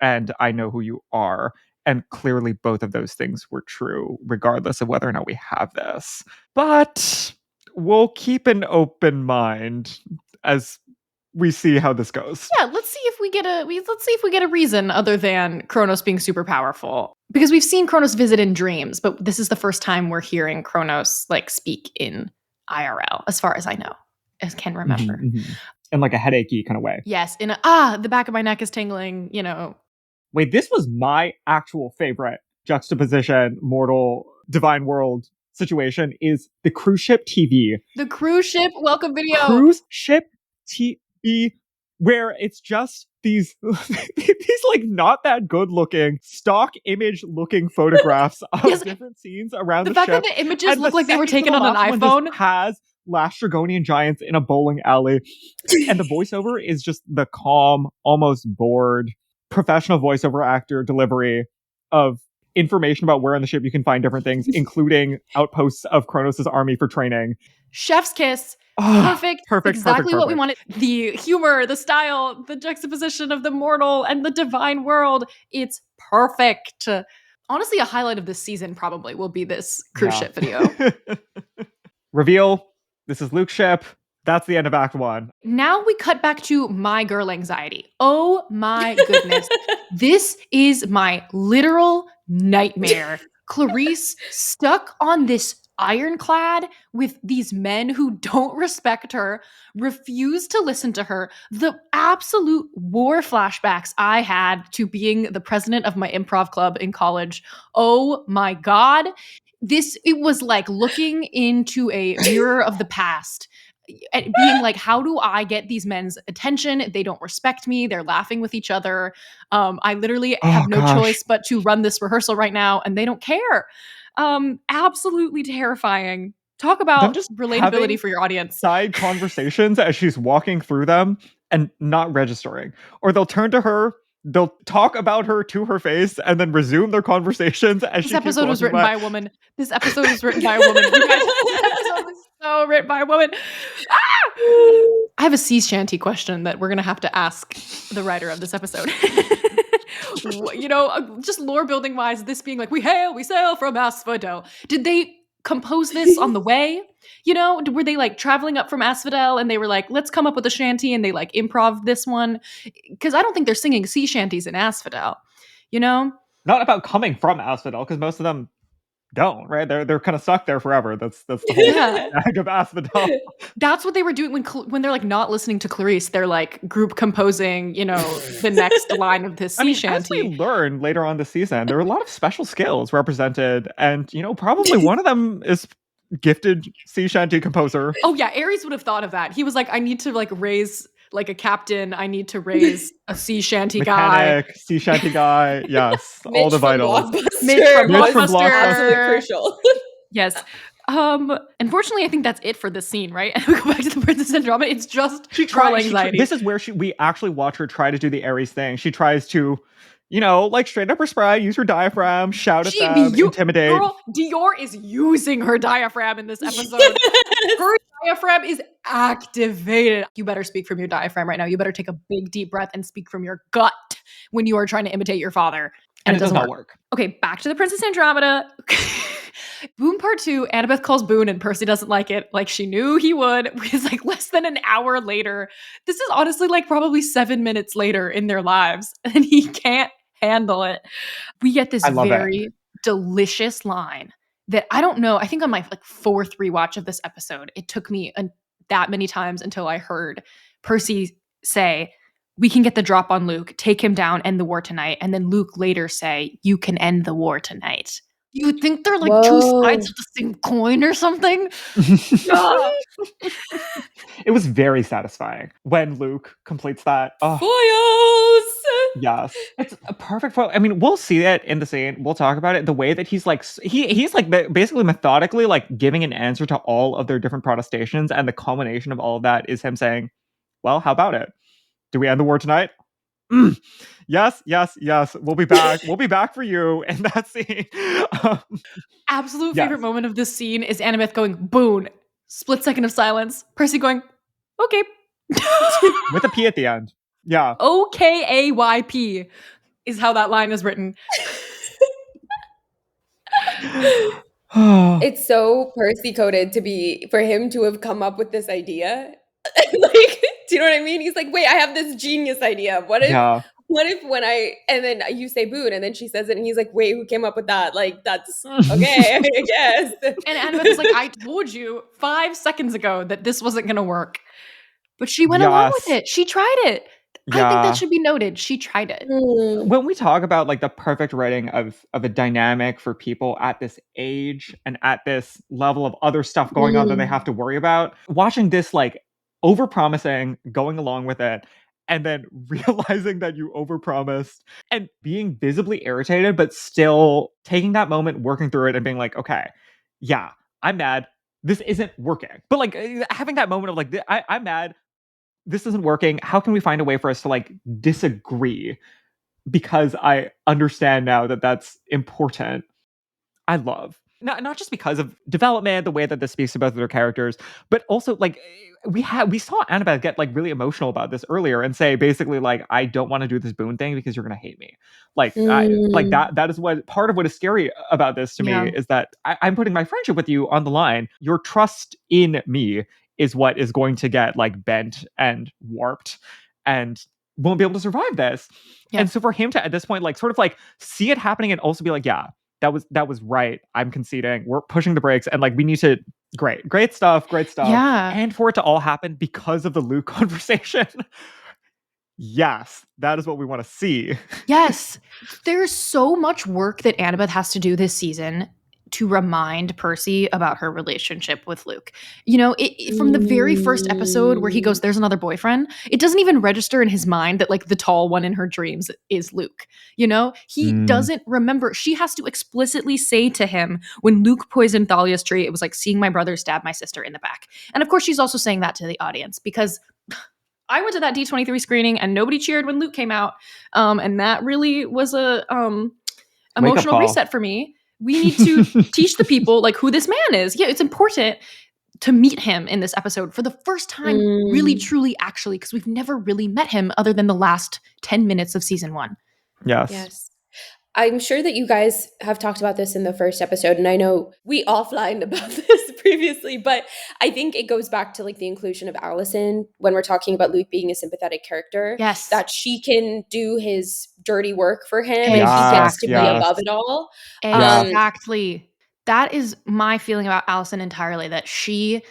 and I know who you are. And clearly both of those things were true, regardless of whether or not we have this. But we'll keep an open mind as we see how this goes. Yeah, let's see if we get a reason other than Kronos being super powerful. Because we've seen Kronos visit in dreams, but this is the first time we're hearing Kronos like speak in IRL, as far as I know, as can remember. In like a headachy kind of way. Yes, in the back of my neck is tingling, Wait, this was my actual favorite juxtaposition, mortal, divine world situation is the cruise ship TV. The cruise ship welcome video. Cruise ship TV where it's just these like not that good looking stock image looking photographs of Yes. different scenes around The the fact ship. that the images And look the like they were second to taken the on an last one iPhone. just has last Dragonian giants in a bowling alley. And the voiceover is just the calm, almost bored, professional voiceover actor delivery of information about where on the ship you can find different things, including outposts of Kronos' army for training. Chef's kiss. Oh, Perfect. perfect. Exactly what we wanted. The humor, the style, the juxtaposition of the mortal and the divine world. It's perfect. Honestly, a highlight of this season probably will be this cruise ship video. Reveal. This is Luke's ship. That's the end of Act 1. Now we cut back to my girl anxiety. Oh my goodness. This is my literal nightmare. Clarice stuck on this ironclad with these men who don't respect her, refuse to listen to her. The absolute war flashbacks I had to being the president of my improv club in college. Oh my God. It was like looking into a mirror of the past. Being like, how do I get these men's attention? They don't respect me. They're laughing with each other. I literally have no choice but to run this rehearsal right now, and they don't care. Absolutely terrifying. Talk about just relatability for your audience. Side conversations as she's walking through them and not registering. Or they'll turn to her, they'll talk about her to her face, and then resume their conversations as this she episode was written by a woman. This episode was written by a woman. You guys, this episode was so written by a woman. Ah! I have a sea shanty question that we're going to have to ask the writer of this episode. You know, just lore building wise, this being like, we sail from Asphodel. Did they compose this on the way? You know, were they like traveling up from Asphodel and they were like, let's come up with a shanty, and they like improv this one? Because I don't think they're singing sea shanties in Asphodel, you know? Not about coming from Asphodel, because most of them don't, right? They're kind of stuck there forever. That's the whole bag of Asphodel. That's what they were doing when they're like not listening to Clarice. They're like group composing, you know, the next line of this sea shanty. As we learn later on this season, there are a lot of special skills represented, and you know, probably one of them is gifted sea shanty composer. Oh yeah, Aries would have thought of that. He was like, I need to like raise like a captain. I need to raise a sea shanty Mechanic, guy. Sea shanty guy. Yes, all the vitals. Mitch from Blockbuster. Absolutely crucial. Yes. Unfortunately, I think that's it for this scene, right? And we go back to the Princess Andromeda. It's just anxiety. This is where we actually watch her try to do the Aries thing. She tries to, you know, like straight up her sprite, use her diaphragm, shout at them, intimidate. Girl, Dior is using her diaphragm in this episode. Her diaphragm is activated. You better speak from your diaphragm right now. You better take a big deep breath and speak from your gut when you are trying to imitate your father. And it does not work. Okay, back to the Princess Andromeda. Boone Part 2, Annabeth calls Boone and Percy doesn't like it, like she knew he would. It's like less than an hour later. This is honestly like probably 7 minutes later in their lives, and he can't handle it. We get this very delicious line that I don't know. I think on my like 4th rewatch of this episode, it took me that many times until I heard Percy say, we can get the drop on Luke, take him down, end the war tonight. And then Luke later say, you can end the war tonight. You would think they're like two sides of the same coin or something. It was very satisfying when Luke completes that. Foils! Yes. It's a perfect foil. I mean, we'll see it in the scene. We'll talk about it. The way that he's like, he's like basically methodically like giving an answer to all of their different protestations. And the culmination of all of that is him saying, well, how about it? Do we end the war tonight? Yes. We'll be back. We'll be back for you in that scene. Absolute favorite moment of this scene is Annabeth going, Boone. Split second of silence. Percy going, okay. With a P at the end. Yeah. OKAYP is how that line is written. It's so Percy coded for him to have come up with this idea. Like, do you know what I mean? He's like, wait, I have this genius idea. What if and then you say Boone, and then she says it, and he's like, wait, who came up with that? Like, that's okay, I guess. And Annabeth is like, I told you 5 seconds ago that this wasn't going to work. But she went along with it. She tried it. Yeah. I think that should be noted. She tried it. When we talk about like the perfect writing of a dynamic for people at this age and at this level of other stuff going on that they have to worry about, watching this like overpromising, going along with it, and then realizing that you overpromised and being visibly irritated, but still taking that moment, working through it and being like, okay, yeah, I'm mad. This isn't working. But like having that moment of like, I'm mad. This isn't working. How can we find a way for us to like disagree? Because I understand now that that's important. I love. Not just because of development, the way that this speaks to both of their characters, but also like we saw Annabeth get like really emotional about this earlier and say basically like, I don't want to do this Boone thing because you're gonna hate me. Like like that is what part of what is scary about this to me is that I'm putting my friendship with you on the line. Your trust in me is what is going to get like bent and warped and won't be able to survive this. Yeah. And so for him to at this point like sort of like see it happening and also be like, yeah, that was right. I'm conceding. We're pushing the brakes and like we need to great stuff. Yeah. And for it to all happen because of the Luke conversation. Yes, that is what we want to see. Yes. There's so much work that Annabeth has to do this season to remind Percy about her relationship with Luke. You know, from the very first episode where he goes, there's another boyfriend, it doesn't even register in his mind that like the tall one in her dreams is Luke. You know, he doesn't remember. She has to explicitly say to him when Luke poisoned Thalia's tree, it was like seeing my brother stab my sister in the back. And of course, she's also saying that to the audience because I went to that D23 screening and nobody cheered when Luke came out. And that really was a emotional reset for me. We need to teach the people like who this man is. Yeah, it's important to meet him in this episode for the first time, really, truly, actually, because we've never really met him other than the last 10 minutes of season 1. Yes. I'm sure that you guys have talked about this in the first episode, and I know we offlined about this previously, but I think it goes back to like the inclusion of Allison when we're talking about Luke being a sympathetic character. Yes. That she can do his dirty work for him and he gets to be above it all. Exactly. That is my feeling about Allison entirely, that she,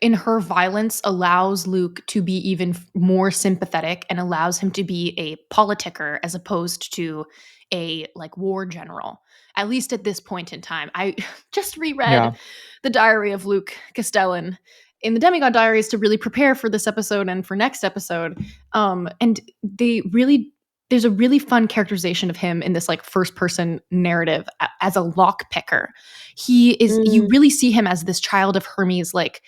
in her violence, allows Luke to be even more sympathetic and allows him to be a politicker as opposed to a like war general, at least at this point in time. I just reread the diary of Luke Castellan in the Demigod Diaries to really prepare for this episode and for next episode. And there's a really fun characterization of him in this like first person narrative as a lockpicker. He is, you really see him as this child of Hermes, like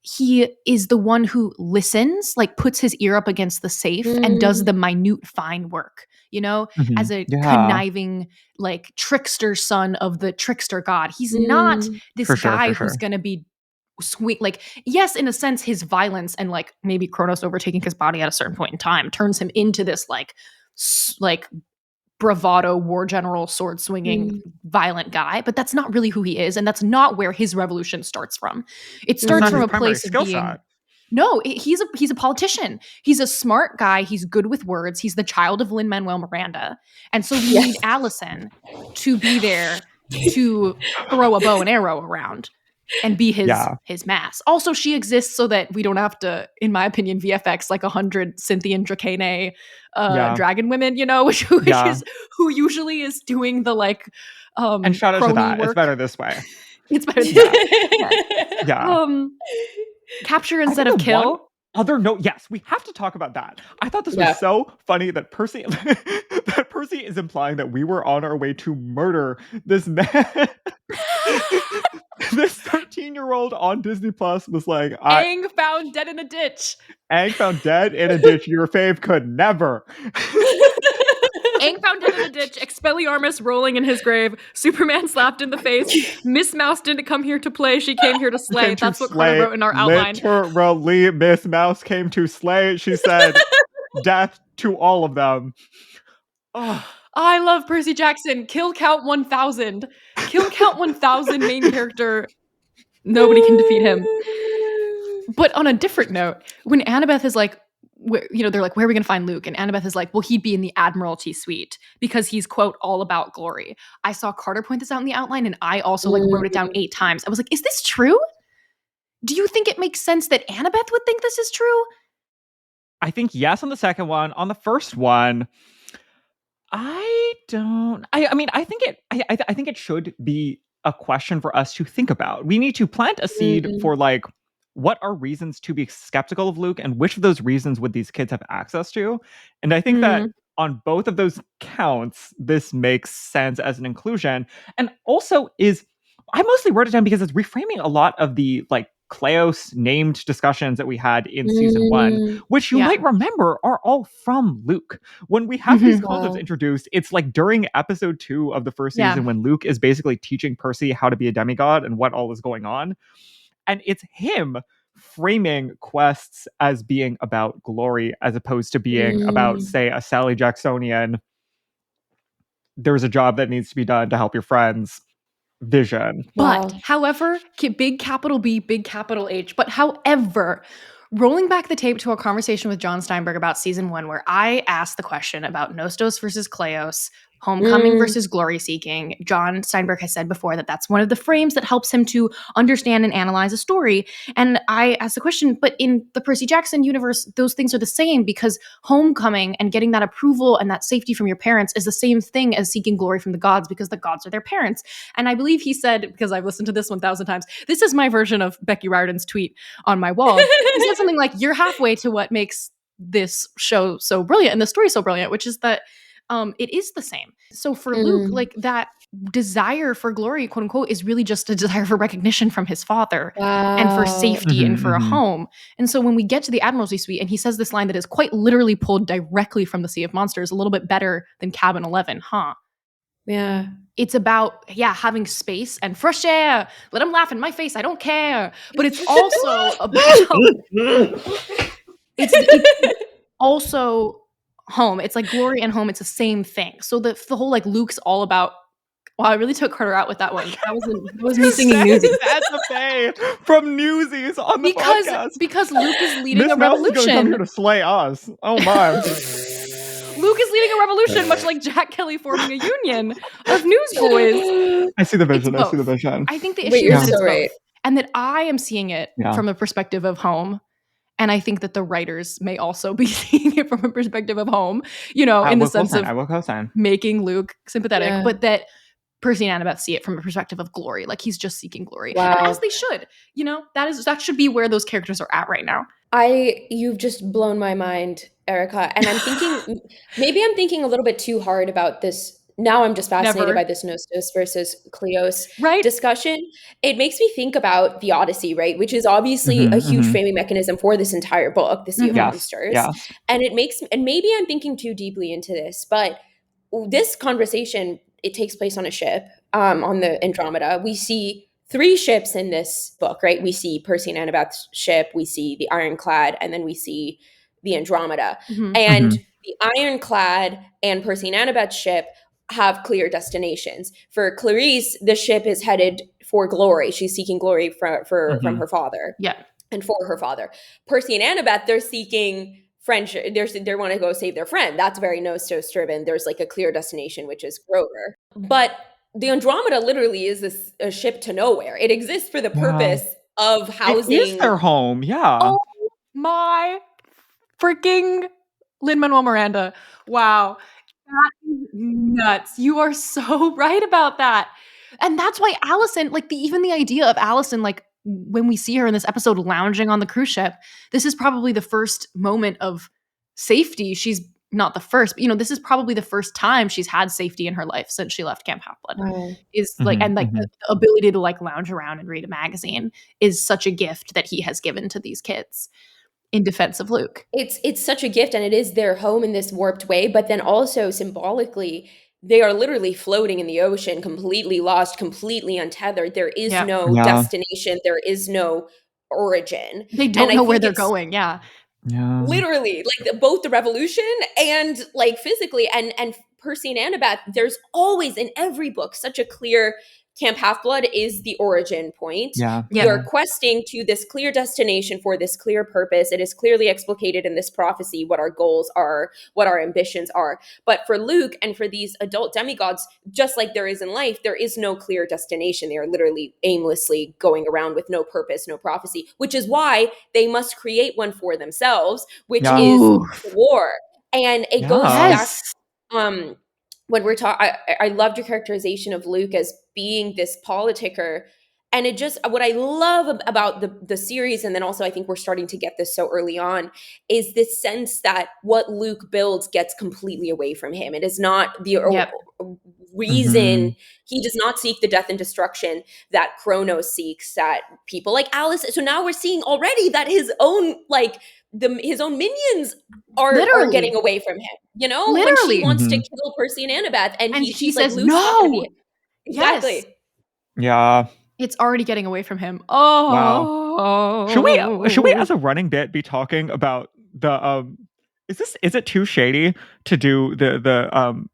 he is the one who listens, like puts his ear up against the safe and does the minute fine work, you know, as a conniving, like trickster son of the trickster god. He's not this guy who's going to be sweet. Like, yes, in a sense, his violence and like maybe Kronos overtaking his body at a certain point in time turns him into this like bravado war general sword swinging violent guy, but that's not really who he is, and that's not where his revolution starts from. It starts from a place of being he's a politician. He's a smart guy. He's good with words. He's the child of Lin-Manuel Miranda, and so we need Allison to be there to throw a bow and arrow around and be his mass. Also, she exists so that we don't have to, in my opinion, VFX like 100 Cynthian Dracanae dragon women, you know, who usually is doing the like and shout out to that. Work. It's better this way. It's better this way. Capture instead of kill. Other note, yes, we have to talk about that. I thought this was so funny that Percy is implying that we were on our way to murder this man. This 13-year-old on Disney Plus was like, Aang found dead in a ditch. Aang found dead in a ditch. Your fave could never. Aang found dead in a ditch. Expelliarmus rolling in his grave. Superman slapped in the face. Miss Mouse didn't come here to play. She came here to slay. That's what Carter wrote in our outline. Literally, Miss Mouse came to slay. She said, death to all of them. Oh. I love Percy Jackson. Kill count 1,000. Kill count 1,000 main character. Nobody can defeat him. But on a different note, when Annabeth is like, they're like, where are we going to find Luke? And Annabeth is like, well, he'd be in the Admiralty suite because he's, quote, all about glory. I saw Carter point this out in the outline, and I also like wrote it down 8 times. I was like, is this true? Do you think it makes sense that Annabeth would think this is true? I think yes on the second one. On the first one, I don't. I mean, I think it should be a question for us to think about. We need to plant a seed for like what are reasons to be skeptical of Luke, and which of those reasons would these kids have access to? And I think that on both of those counts, this makes sense as an inclusion. And also I mostly wrote it down because it's reframing a lot of the like Kleos named discussions that we had in season 1, which you might remember are all from Luke. When we have these concepts introduced, it's like during episode 2 of the first season when Luke is basically teaching Percy how to be a demigod and what all is going on. And it's him framing quests as being about glory as opposed to being about, say, a Sally Jacksonian, there's a job that needs to be done to help your friends vision. But however, big capital B, big capital H, but however, rolling back the tape to a conversation with John Steinberg about season 1, where I asked the question about Nostos versus Kleos, homecoming versus glory seeking. John Steinberg has said before that that's one of the frames that helps him to understand and analyze a story. And I asked the question, but in the Percy Jackson universe, those things are the same, because homecoming and getting that approval and that safety from your parents is the same thing as seeking glory from the gods, because the gods are their parents. And I believe he said, because I've listened to this 1,000 times, this is my version of Becky Riordan's tweet on my wall. He said something like, you're halfway to what makes this show so brilliant and the story so brilliant, which is that it is the same. So for Luke, like that desire for glory, quote unquote, is really just a desire for recognition from his father and for safety and for a home. And so when we get to the Admiralty Suite, and he says this line that is quite literally pulled directly from the Sea of Monsters, a little bit better than Cabin 11, huh? Yeah. It's about, having space and fresh air. Let him laugh in my face. I don't care. But it's also about... it's also home. It's like glory and home. It's the same thing. So the whole like Luke's all about... Wow, I really took Carter out with that one. That was me singing Newsies. That's a fade from Newsies on the podcast. Because Luke is leading a Mouse is revolution. come here to slay us. Oh my. Luke is leading a revolution, much like Jack Kelly forming a union of newsboys. I see the vision. I think the issue is that it's both. And that I am seeing it from a perspective of home. And I think that the writers may also be seeing it from a perspective of home, in the sense of making Luke sympathetic, but that Percy and Annabeth see it from a perspective of glory. Like he's just seeking glory. Wow. And as they should, that should be where those characters are at right now. You've just blown my mind, Erica. And I'm thinking, maybe I'm thinking a little bit too hard about this. Now I'm just fascinated by this Nostos versus Kleos discussion. It makes me think about the Odyssey, right? Which is obviously a huge framing mechanism for this entire book, the Sea of Monsters. Yeah. And maybe I'm thinking too deeply into this, but this conversation, it takes place on a ship, on the Andromeda. We see 3 ships in this book, right? We see Percy and Annabeth's ship, we see the Ironclad, and then we see the Andromeda. And the Ironclad and Percy and Annabeth's ship have clear destinations. For Clarice, the ship is headed for glory. She's seeking glory from her father. Yeah. And for her father. Percy and Annabeth, they're seeking friendship. They want to go save their friend. That's very Nostos driven. There's like a clear destination, which is Grover. But the Andromeda literally is a ship to nowhere. It exists for the purpose of housing. It is their home. Yeah. Oh my freaking Lin-Manuel Miranda. Wow. That is nuts. You are so right about that. And that's why Allison, like even the idea of Allison, like when we see her in this episode lounging on the cruise ship, this is probably the first moment of safety. She's not the first, but this is probably the first time she's had safety in her life since she left Camp Half-Blood. Is like, and like the ability to like lounge around and read a magazine is such a gift that he has given to these kids. In defense of Luke. It's such a gift, and it is their home in this warped way, but then also symbolically, they are literally floating in the ocean, completely lost, completely untethered. There is no destination. There is no origin. They don't know where they're going. Yeah. Literally, like both the revolution and like physically, and Percy and Annabeth, there's always in every book such a clear Camp Half-Blood is the origin point. You're questing to this clear destination for this clear purpose. It is clearly explicated in this prophecy what our goals are, what our ambitions are. But for Luke and for these adult demigods, just like there is in life, there is no clear destination. They are literally aimlessly going around with no purpose, no prophecy, which is why they must create one for themselves, which is the war. And it goes back when we're talking, I loved your characterization of Luke as being this politicker And it just, what I love about the series, and then also I think we're starting to get this so early on, is this sense that what Luke builds gets completely away from him. It is not the Yep. reason. He does not seek the death and destruction that Kronos seeks, that people like Allison. So now we're seeing already that his own, like, his own minions are Literally. getting away from him. You know, when Literally. she wants to kill Percy and Annabeth, and he she's says, like, Luke's not gonna no. be. Exactly. Yes. Yeah. It's already getting away from him. Oh. Wow. Should we as a running bit be talking about the is it too shady to do the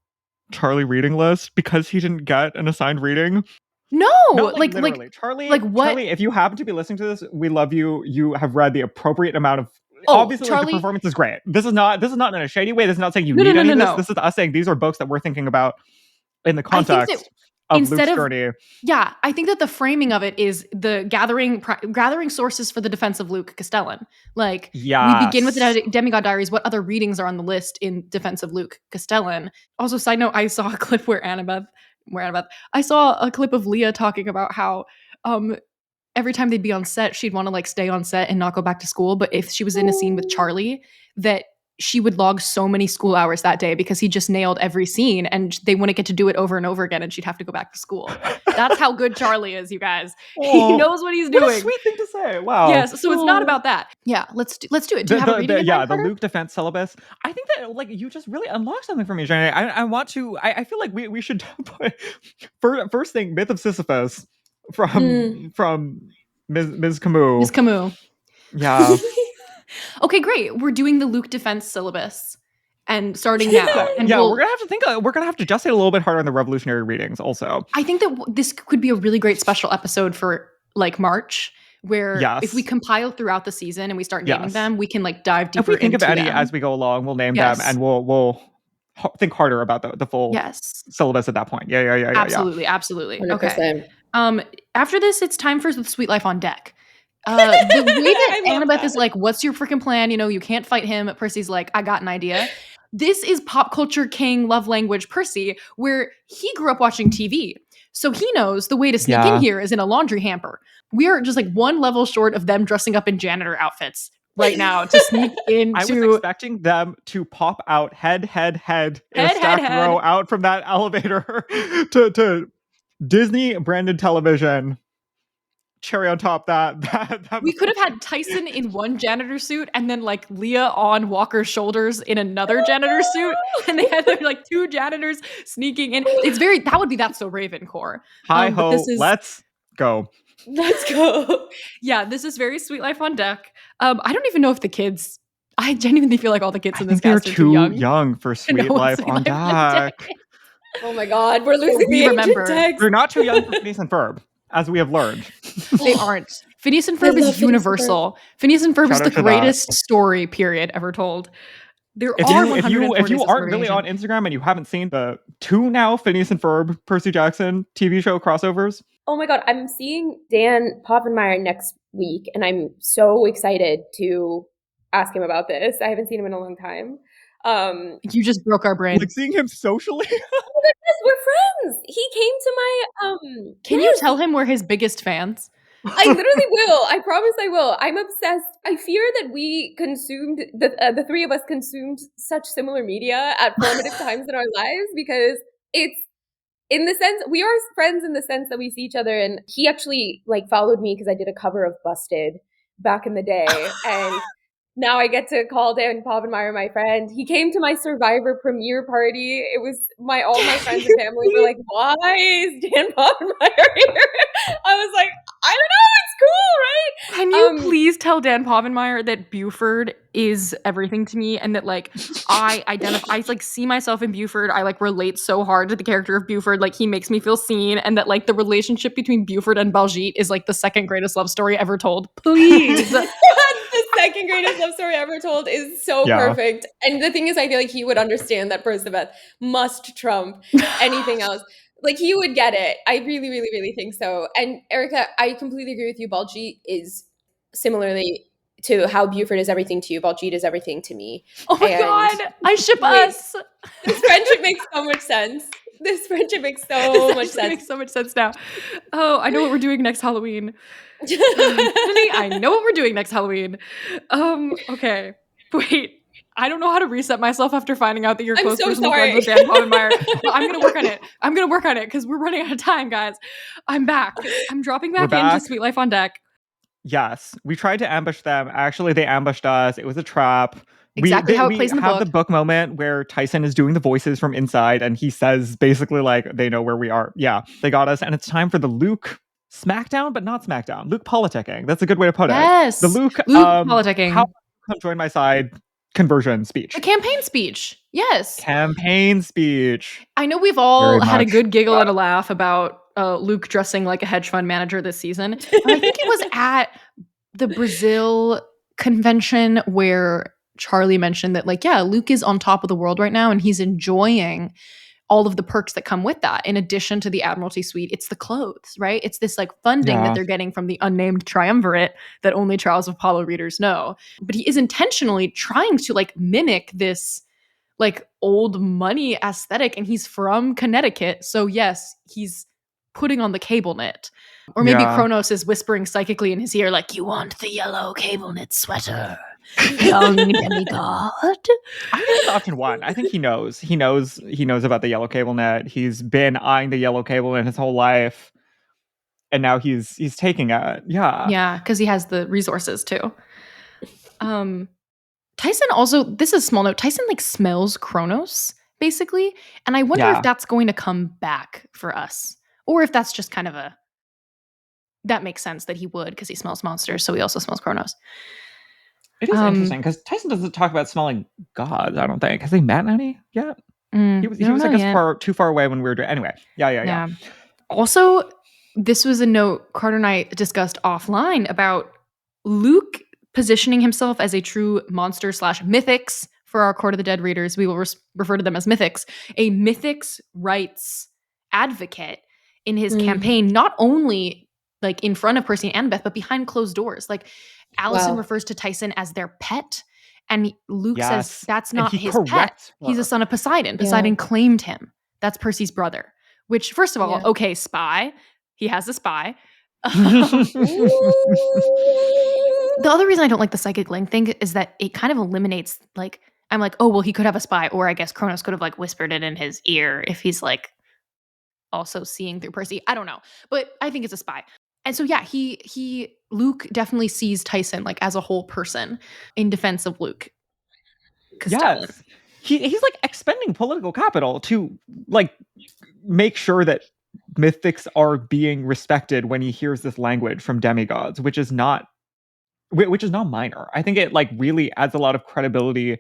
Charlie reading list because he didn't get an assigned reading? No, Not like literally. Charlie, like what? Charlie, if you happen to be listening to this, we love you. You have read the appropriate amount of Oh, obviously Charlie, like, the performance is great. This is not in a shady way. This is not saying you No, need no, any no, of this. no. This is us saying these are books that we're thinking about in the I think that context of instead Luke's of- journey. Yeah, I think that the framing of it is the gathering sources for the defense of Luke Castellan. Like, we begin with the Demigod Diaries. What other readings are on the list in defense of Luke Castellan? Also, side note, I saw a clip where I saw a clip of Leah talking about how every time they'd be on set, she'd want to like stay on set and not go back to school. But if she was in a scene with Charlie, that she would log so many school hours that day because he just nailed every scene, and they wouldn't get to do it over and over again, and she'd have to go back to school. That's how good Charlie is, you guys. He knows what he's doing. What a sweet thing to say. Wow. Yes, so it's not about that. Yeah, let's do it. Do you have a reading? The Luke defense syllabus. I think that like you just really unlocked something for me, Janani. I want to. I feel like we should put first thing, Myth of Sisyphus from Ms. Camus. Ms. Camus. Yeah. Okay, great. We're doing the Luke defense syllabus and starting now. And yeah, we're gonna have to think. We're gonna have to just hit a little bit harder on the revolutionary readings. Also, I think that this could be a really great special episode for like March, where if we compile throughout the season and we start naming them, we can like dive deeper. If we think into of any them as we go along, we'll name them and we'll think harder about the full syllabus at that point. Yeah. Absolutely. 100%. Okay. After this, it's time for the Sweet Life on Deck. The way that Annabeth is like, what's your freaking plan? You know, you can't fight him. Percy's like, I got an idea. This is pop culture king love language Percy, where he grew up watching TV. So he knows the way to sneak in here is in a laundry hamper. We are just like one level short of them dressing up in janitor outfits right now to sneak into. I was expecting them to pop out head in a stacked row out from that elevator to Disney branded television. Cherry on top that we could have had Tyson in one janitor suit and then like Leah on Walker's shoulders in another janitor suit, and they had like two janitors sneaking in. That would be That's So Ravenclaw. Hi ho, let's go. Yeah, this is very Sweet Life on Deck. I don't even know if the kids. I genuinely feel like all the kids in this cast are too young for Sweet Life on Deck. Oh my God, we're losing the ancient text. They're not too young for Phineas and Ferb, as we have learned. They aren't. Phineas and Ferb is universal. Phineas and Ferb is the greatest story period ever told. If you aren't really on Instagram and you haven't seen the 2 now Phineas and Ferb Percy Jackson TV show crossovers. Oh my God, I'm seeing Dan Povenmire next week, and I'm so excited to ask him about this. I haven't seen him in a long time. You just broke our brain. Like seeing him socially? Oh my goodness, we're friends. He came to my Can you tell him we're his biggest fans? I literally will. I promise I will. I'm obsessed. I fear that we consumed the three of us consumed such similar media at formative times in our lives, because it's in the sense we are friends in the sense that we see each other. And he actually like followed me because I did a cover of Busted back in the day, and now I get to call Dan Povenmire my friend. He came to my Survivor premiere party. It was all my friends and family were like, "Why is Dan Povenmire here?" I was like, I don't know. It's cool, right? Can you please tell Dan Povenmire that Buford is everything to me, and that like I like see myself in Buford. I like relate so hard to the character of Buford. Like he makes me feel seen, and that like the relationship between Buford and Baljeet is like the second greatest love story ever told. Please. The second greatest love story ever told is so perfect. And the thing is, I feel like he would understand that Percabeth must trump anything else. Like he would get it. I really, really, really think so. And Erica, I completely agree with you. Baljeet is similarly to how Buford is everything to you. Baljeet is everything to me. Oh my God. I ship us. This friendship makes so much sense. This friendship makes so much It sense. makes so much sense now. Oh, I know what we're doing next Halloween. Honey, I know what we're doing next Halloween. Okay. Wait. I don't know how to reset myself after finding out that you're a I'm close so personal sorry. friend with Dan Povenmire. But I'm gonna work on it. I'm gonna work on it because we're running out of time, guys. I'm back. I'm dropping back into back. Sweet Life on Deck. Yes, we tried to ambush them. Actually, they ambushed us. It was a trap. Exactly how it We plays in the have book. the book moment where Tyson is doing the voices from inside, and he says basically like they know where we are. Yeah, they got us, and it's time for the Luke Smackdown, but not Smackdown. Luke politicking. That's a good way to put Yes. it. The Luke politicking. How come join my side? Conversion speech. The campaign speech. Yes. Campaign speech. I know we've all Very had a much. good giggle and a laugh about Luke dressing like a hedge fund manager this season. But I think it was at the Brazil convention where Charlie mentioned that, like, yeah, Luke is on top of the world right now and he's enjoying all of the perks that come with that. In addition to the Admiralty suite, it's the clothes, right? It's this like funding that Yeah. they're getting from the unnamed triumvirate that only Trials of Apollo readers know. But he is intentionally trying to like mimic this like old money aesthetic, and he's from Connecticut. So yes, he's putting on the cable knit. Or maybe Yeah. Kronos is whispering psychically in his ear, like, you want the yellow cable knit sweater, young demigod? I think it's option one. I think he knows. He knows about the yellow cable net. He's been eyeing the yellow cable net his whole life. And now he's taking it. Yeah. Yeah, because he has the resources too. Tyson also, this is a small note, Tyson like smells Kronos, basically. And I wonder Yeah. if that's going to come back for us. Or if that's just kind of a, that makes sense that he would, because he smells monsters, so he also smells Kronos. It is interesting because Tyson doesn't talk about smelling gods, I don't think. Has he met any yet? He was I guess, too far away when we were doing. Anyway, yeah. Also, this was a note Carter and I discussed offline about Luke positioning himself as a true monster / mythics. For our Court of the Dead readers, we will refer to them as mythics. A mythics rights advocate in his campaign, not only like in front of Percy and Annabeth, but behind closed doors. Like Allison refers to Tyson as their pet, and Luke says that's not his pet. He's a son of Poseidon. Poseidon claimed him. That's Percy's brother. Which, first of all, okay, spy. He has a spy. The other reason I don't like the psychic link thing is that it kind of eliminates, like, I'm like, oh, well, he could have a spy, or I guess Kronos could have like whispered it in his ear if he's like also seeing through Percy. I don't know, but I think it's a spy. And so yeah, Luke definitely sees Tyson like as a whole person in defense of Luke. Yes, he's like expending political capital to like make sure that mythics are being respected when he hears this language from demigods, which is not minor. I think it like really adds a lot of credibility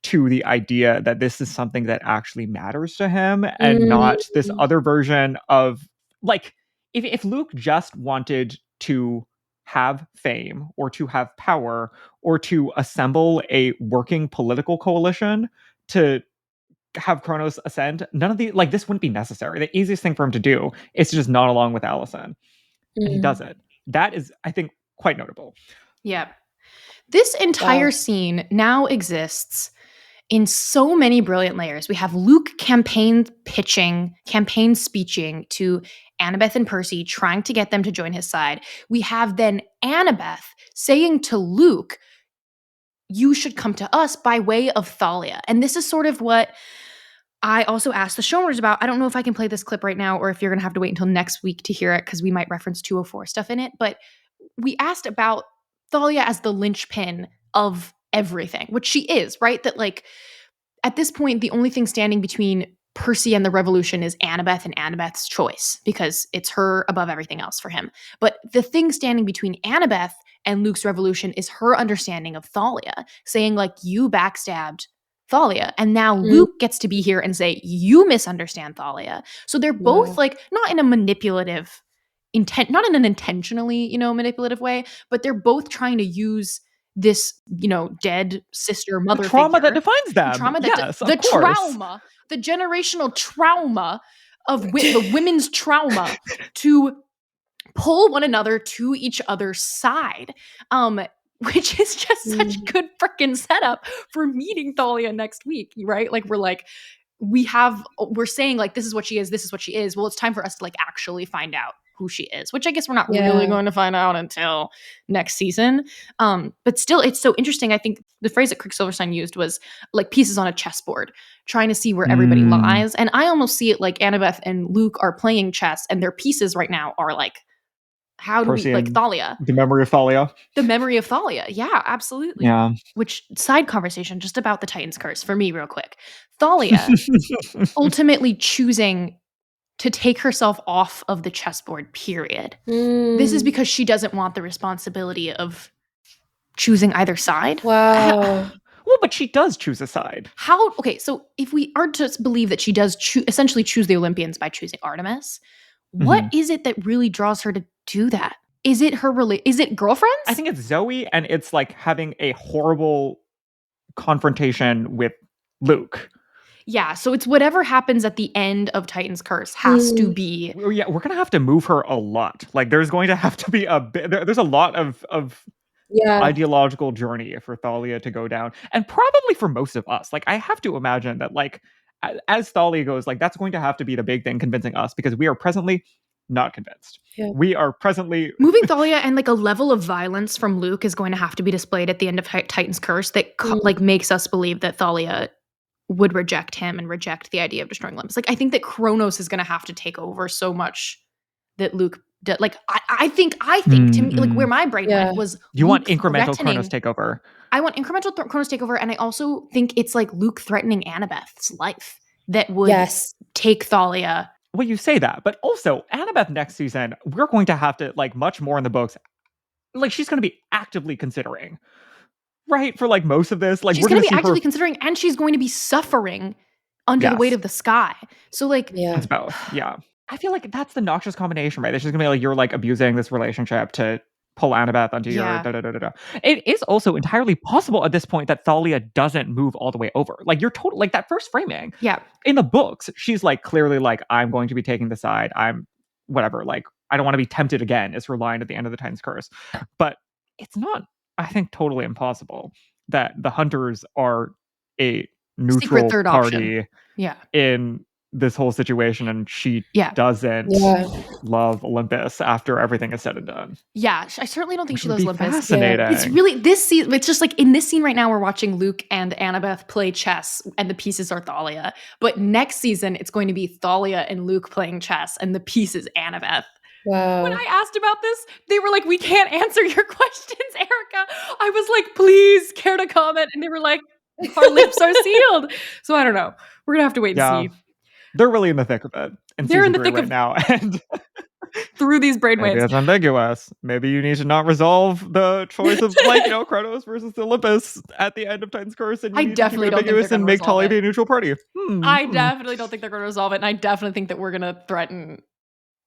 to the idea that this is something that actually matters to him and not this other version of like if Luke just wanted to have fame or to have power or to assemble a working political coalition to have Kronos ascend, none of the like this wouldn't be necessary. The easiest thing for him to do is to just nod along with Allison. And he does it. That is, I think, quite notable. Yeah. This entire scene now exists in so many brilliant layers. We have Luke campaign speeching to Annabeth and Percy, trying to get them to join his side. We have then Annabeth saying to Luke, you should come to us by way of Thalia. And this is sort of what I also asked the showrunners about. I don't know if I can play this clip right now or if you're going to have to wait until next week to hear it because we might reference 204 stuff in it. But we asked about Thalia as the linchpin of everything, which she is, right? That like at this point, the only thing standing between Percy and the revolution is Annabeth and Annabeth's choice because it's her above everything else for him. But the thing standing between Annabeth and Luke's revolution is her understanding of Thalia, saying like, you backstabbed Thalia. And now Luke gets to be here and say, you misunderstand Thalia. So they're both like, not in a manipulative intent, not in an intentionally, manipulative way, but they're both trying to use this, dead sister, mother trauma figure, that defines them. the trauma that yes, the trauma, the generational trauma of the women's trauma to pull one another to each other's side. Which is just such good freaking setup for meeting Thalia next week, right? Like we're like, we're saying like, this is what she is, this is what she is. Well, it's time for us to like actually find out who she is, which I guess we're not really going to find out until next season. But still, it's so interesting. I think the phrase that Craig Silverstein used was like pieces on a chessboard, trying to see where everybody lies. And I almost see it like Annabeth and Luke are playing chess, and their pieces right now are like, how do Percy we, like and Thalia. The memory of Thalia. The memory of Thalia. Yeah, absolutely. Yeah. Which, side conversation just about the Titan's Curse for me real quick. Thalia ultimately choosing to take herself off of the chessboard, period. This is because she doesn't want the responsibility of choosing either side. Wow. Well, but she does choose a side. How? Okay, so if we are to believe that she does essentially choose the Olympians by choosing Artemis, what is it that really draws her to do that? Is it her is it girlfriends? I think it's Zoe, and it's like having a horrible confrontation with Luke. Yeah, so it's whatever happens at the end of Titan's Curse has to be. Yeah, we're gonna have to move her a lot. Like, there's going to have to be a bit. There's a lot of ideological journey for Thalia to go down, and probably for most of us. Like, I have to imagine that, like, as Thalia goes, like, that's going to have to be the big thing convincing us, because we are presently not convinced. Yeah. We are presently moving Thalia, and like a level of violence from Luke is going to have to be displayed at the end of Titan's Curse that like makes us believe that Thalia would reject him and reject the idea of destroying Olympus. Like, I think that Kronos is going to have to take over so much that Luke like I think to me, like, where my brain went was, you Luke want incremental Kronos takeover. I want incremental Kronos takeover, and I also think it's like Luke threatening Annabeth's life that would take Thalia. Well, you say that, but also Annabeth next season, we're going to have to, like, much more in the books. Like, she's going to be actively considering, right? For like most of this, like, she's going to be actively considering, and she's going to be suffering under the weight of the sky. So like, it's both. Yeah, I feel like that's the noxious combination, right? That she's going to be like, you're like abusing this relationship to pull Annabeth onto your da-da-da-da-da. It is also entirely possible at this point that Thalia doesn't move all the way over. Like, you're totally, like, that first framing. Yeah. In the books, she's like clearly like, I'm going to be taking the side. I'm whatever. Like, I don't want to be tempted again, is her line at the end of the Titan's Curse. But it's not, I think, totally impossible that the Hunters are a neutral secret third party option. in this whole situation, and she doesn't love Olympus after everything is said and done. Yeah, I certainly don't think she loves Olympus. Fascinating. It's really this season. It's just like in this scene right now, we're watching Luke and Annabeth play chess, and the pieces are Thalia. But next season, it's going to be Thalia and Luke playing chess, and the piece is Annabeth. Wow. When I asked about this, they were like, "We can't answer your questions, Erica." I was like, "Please, care to comment?" And they were like, "Our lips are sealed." So I don't know. We're gonna have to wait and see. They're really in the thick of it. They're in the thick right of now, and through these brainwaves. Maybe it's ambiguous. Maybe you need to not resolve the choice of, like, Kronos versus Olympus at the end of Titan's Curse, and you need definitely to keep it ambiguous and make Thalia be a neutral party. I definitely don't think they're going to resolve it, and I definitely think that we're going to threaten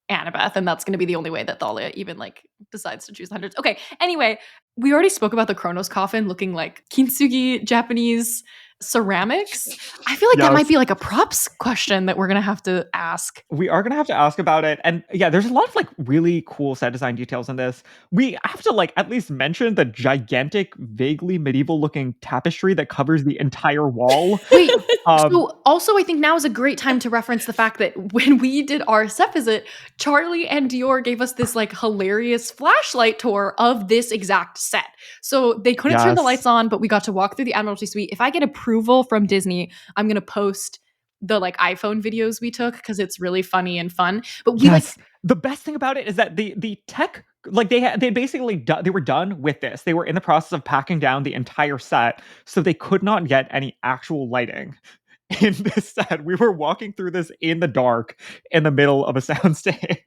Annabeth, and that's going to be the only way that Thalia even like decides to choose the Hunters. Okay, anyway, we already spoke about the Kronos coffin looking like kintsugi Japanese ceramics. I feel like that might be like a props question that we're going to have to ask. We are going to have to ask about it. And yeah, there's a lot of like really cool set design details in this. We have to like at least mention the gigantic, vaguely medieval looking tapestry that covers the entire wall. Wait, so also I think now is a great time to reference the fact that when we did our set visit, Charlie and Dior gave us this like hilarious flashlight tour of this exact set. So they couldn't turn the lights on, but we got to walk through the Admiralty Suite. If I get approval from Disney, I'm going to post the like iPhone videos we took because it's really funny and fun. But we the best thing about it is that the tech, like they basically they were done with this. They were in the process of packing down the entire set, so they could not get any actual lighting in this set. We were walking through this in the dark in the middle of a soundstage.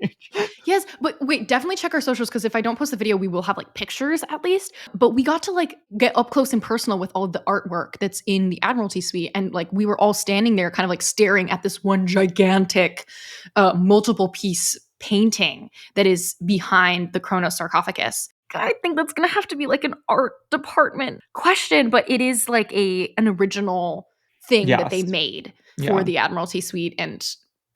Yes, but wait, definitely check our socials, because if I don't post the video, we will have like pictures at least. But we got to like get up close and personal with all of the artwork that's in the Admiralty Suite, and like we were all standing there kind of like staring at this one gigantic multiple piece painting that is behind the Kronos sarcophagus. I think that's gonna have to be like an art department question, but it is like an original thing that they made for the Admiralty Suite, and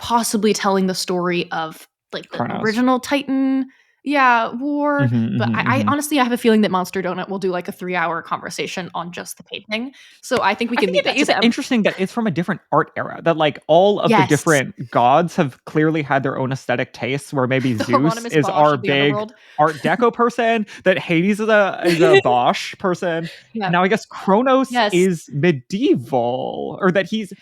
possibly telling the story of like the original Titan Yeah, war. But I Mhm. honestly, I have a feeling that Monster Donut will do like a 3-hour conversation on just the painting. So I think we I can think leave it that to is them. interesting that it's from a different art era. That like all of the Yes. different gods have clearly had their own aesthetic tastes. Where maybe The Zeus Hieronymus is Bosch our of the big underworld. Art Deco person. That Hades is a Bosch person. Yeah. And now I guess Kronos Yes. is medieval, or that he's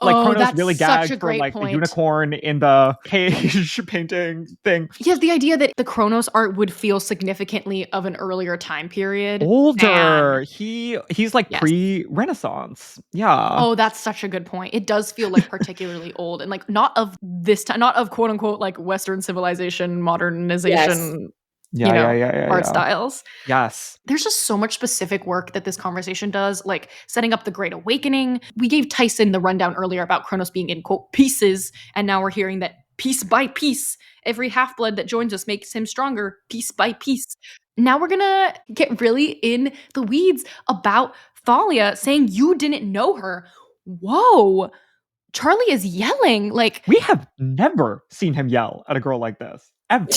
like Oh, Kronos that's really such a gagged for great like the point. unicorn in the cage painting thing. Yes, the idea that the Kronos art would feel significantly of an earlier time period. Older. than- He's like Yes. pre-Renaissance. Yeah. Oh, that's such a good point. It does feel like particularly old and like not of this time, not of quote unquote like Western civilization, modernization, art styles. Yes. There's just so much specific work that this conversation does, like setting up the Great Awakening. We gave Tyson the rundown earlier about Kronos being in quote pieces, and now we're hearing that piece by piece, every half-blood that joins us makes him stronger, piece by piece. Now we're gonna get really in the weeds about Thalia saying you didn't know her. Whoa. Charlie is yelling like We have never seen him yell at a girl like this. Ever.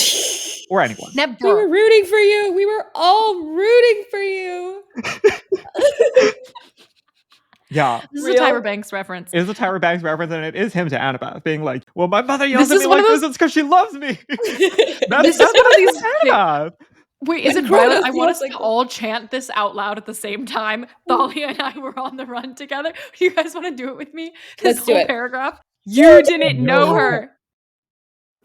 Or anyone. never. We were rooting for you. We were all rooting for you. Yeah. This is Real? a Tyra Banks reference. It is a Tyra Banks reference, and it is him to Annabeth being like, well, my mother yells This at is me one like of this, those- it's because she loves me. That's This is one of these Annabeth. Wait, is When it Violet? Kronos I want yells us like to that. all chant this out loud at the same time. Thalia and I were on the run together. Do you guys want to do it with me? This Let's do whole it. paragraph. You didn't know her.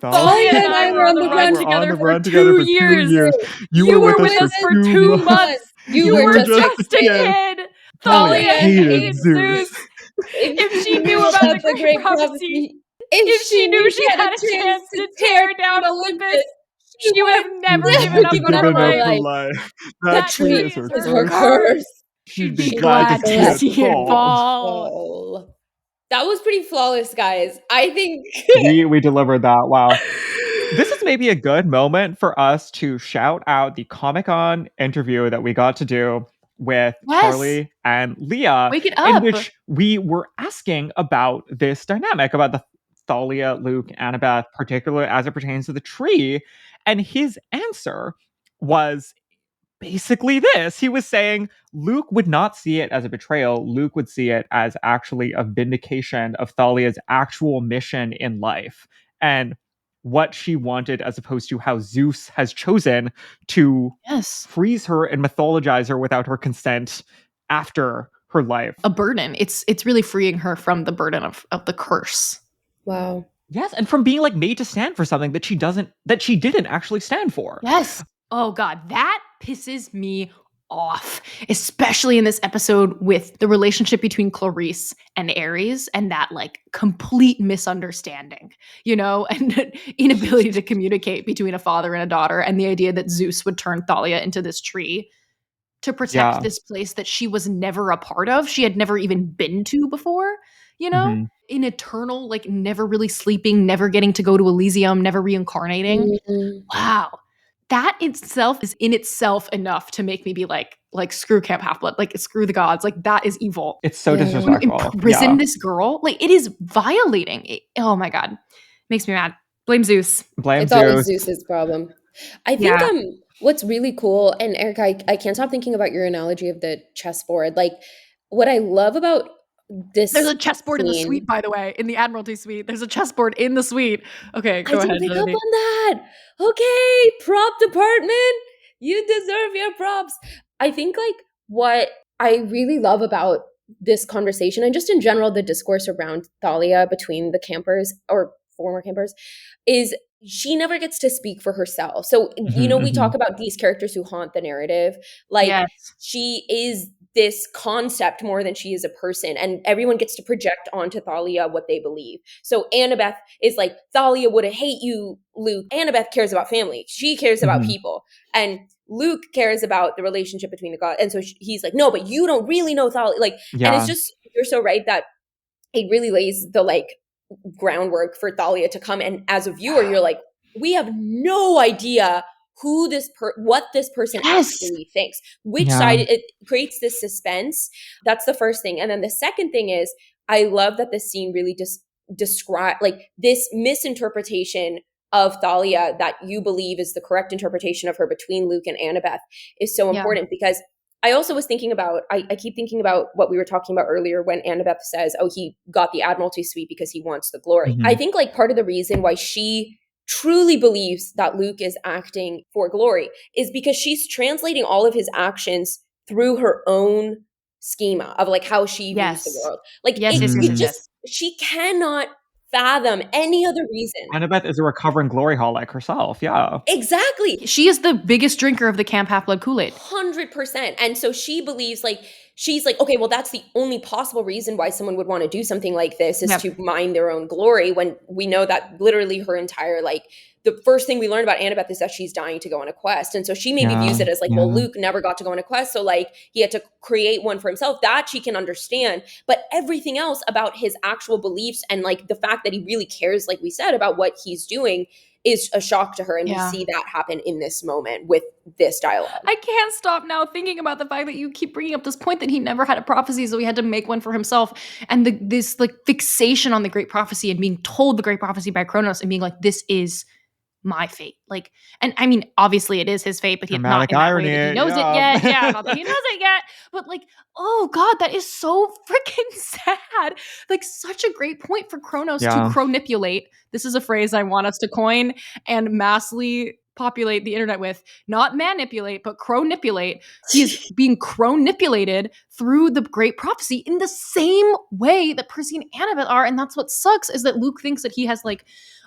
Thalia and I were on the run together the for run 2 together for 2 years. years. You were with us for 2 months. You were were just a kid. Thalia Thalia hated hates Zeus. Zeus. If she knew about the great prophecy, if she knew she had a chance to tear down Olympus, she would have never given up on her life. life. That tree is her curse. She'd be glad to see it fall. That was pretty flawless, guys. I think We delivered that. Wow. This is maybe a good moment for us to shout out the Comic-Con interview that we got to do with Yes. Charlie and Leah, Wake it in up. which we were asking about this dynamic, about the Thalia, Luke, Annabeth, particularly as it pertains to the tree. And his answer was basically this. He was saying Luke would not see it as a betrayal. Luke would see it as actually a vindication of Thalia's actual mission in life and what she wanted, as opposed to how Zeus has chosen to Yes. freeze her and mythologize her without her consent after her life. A burden. It's really freeing her from the burden of the curse. wow. Yes, and from being like made to stand for something that she didn't actually stand for. Yes. Oh God, that pisses me off, especially in this episode with the relationship between Clarice and Aries and that like complete misunderstanding, and inability to communicate between a father and a daughter, and the idea that Zeus would turn Thalia into this tree to protect this place that she was never a part of. She had never even been to before, Mhm. in eternal, like never really sleeping, never getting to go to Elysium, never reincarnating. Mhm. Wow. That itself is in itself enough to make me be like screw Camp Half-Blood, like screw the gods, like that is evil. It's so Yeah. disrespectful. Imprison Yeah. this girl, like it is violating. Oh my God, makes me mad. Blame Zeus. Blame It's always Zeus. Zeus's problem. I think Yeah. what's really cool, and Eric, I can't stop thinking about your analogy of the chessboard. Like what I love about this There's a chessboard in the scene- suite, by the way, in the Admiralty suite. There's a chessboard in the suite. Okay, go I ahead. didn't pick up Janani. on that. Okay, prop department, you deserve your props. I think like what I really love about this conversation and just in general the discourse around Thalia between the campers or former campers is she never gets to speak for herself. So, we talk about these characters who haunt the narrative. Like, Yes. she is this concept more than she is a person. And everyone gets to project onto Thalia what they believe. So, Annabeth is like, Thalia would hate you, Luke. Annabeth cares about family. She cares about people. And Luke cares about the relationship between the gods. And so he's like, no, but you don't really know Thalia. Like, and it's just, you're so right that it really lays the like groundwork for Thalia to come. And as a viewer, you're like, we have no idea who what this person actually thinks, which side. It creates this suspense. That's the first thing. And then the second thing is, I love that this scene really just describe like this misinterpretation of Thalia that you believe is the correct interpretation of her between Luke and Annabeth is so Yeah. important, because I also was thinking about, I keep thinking about what we were talking about earlier when Annabeth says, oh, he got the Admiralty suite because he wants the glory. Mhm. I think like part of the reason why she truly believes that Luke is acting for glory is because she's translating all of his actions through her own schema of like how she views the Yes. world. Like Yes, it, yes, it yes, yes, just, she cannot fathom any other reason. Annabeth is a recovering glory holic herself. Yeah. Exactly. She is the biggest drinker of the Camp Half-Blood Kool-Aid. 100%. And so she believes like, she's like, okay, well, that's the only possible reason why someone would want to do something like this is Yep. to mine their own glory, when we know that literally her entire, like, the first thing we learn about Annabeth is that she's dying to go on a quest. And so she maybe Yeah, views it as like, yeah. well, Luke never got to go on a quest, so like he had to create one for himself. That she can understand. But everything else about his actual beliefs and like the fact that he really cares, like we said, about what he's doing is a shock to her. And Yeah. we see that happen in this moment with this dialogue. I can't stop now thinking about the fact that you keep bringing up this point that he never had a prophecy, so he had to make one for himself. And this like fixation on the great prophecy and being told the great prophecy by Kronos and being like, this is my fate. Like, and I mean, obviously it is his fate, but he's not Dramatic in that way irony, that he knows yeah. it yet. Yeah, not that he knows it yet. But like, oh God, that is so freaking sad. Like, such a great point for Kronos Yeah. to chronipulate. This is a phrase I want us to coin and massively populate the internet with. Not manipulate, but chronipulate. He is being chronipulated through the great prophecy in the same way that Percy and Annabeth are. And that's what sucks, is that Luke thinks that he has like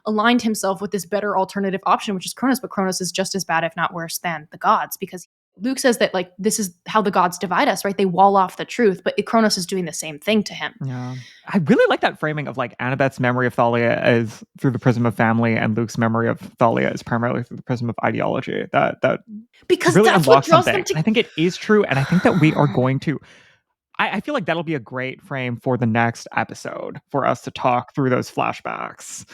aligned himself with this better alternative option, which is Kronos, but Kronos is just as bad, if not worse, than the gods, because Luke says that like this is how the gods divide us, right? They wall off the truth, but Kronos is doing the same thing to him. Yeah. I really like that framing of like Annabeth's memory of Thalia is through the prism of family, and Luke's memory of Thalia is primarily through the prism of ideology. That Because really that's what unlocks draws something. them to. And I think it is true, and I think that we are going to. I feel like that'll be a great frame for the next episode for us to talk through those flashbacks.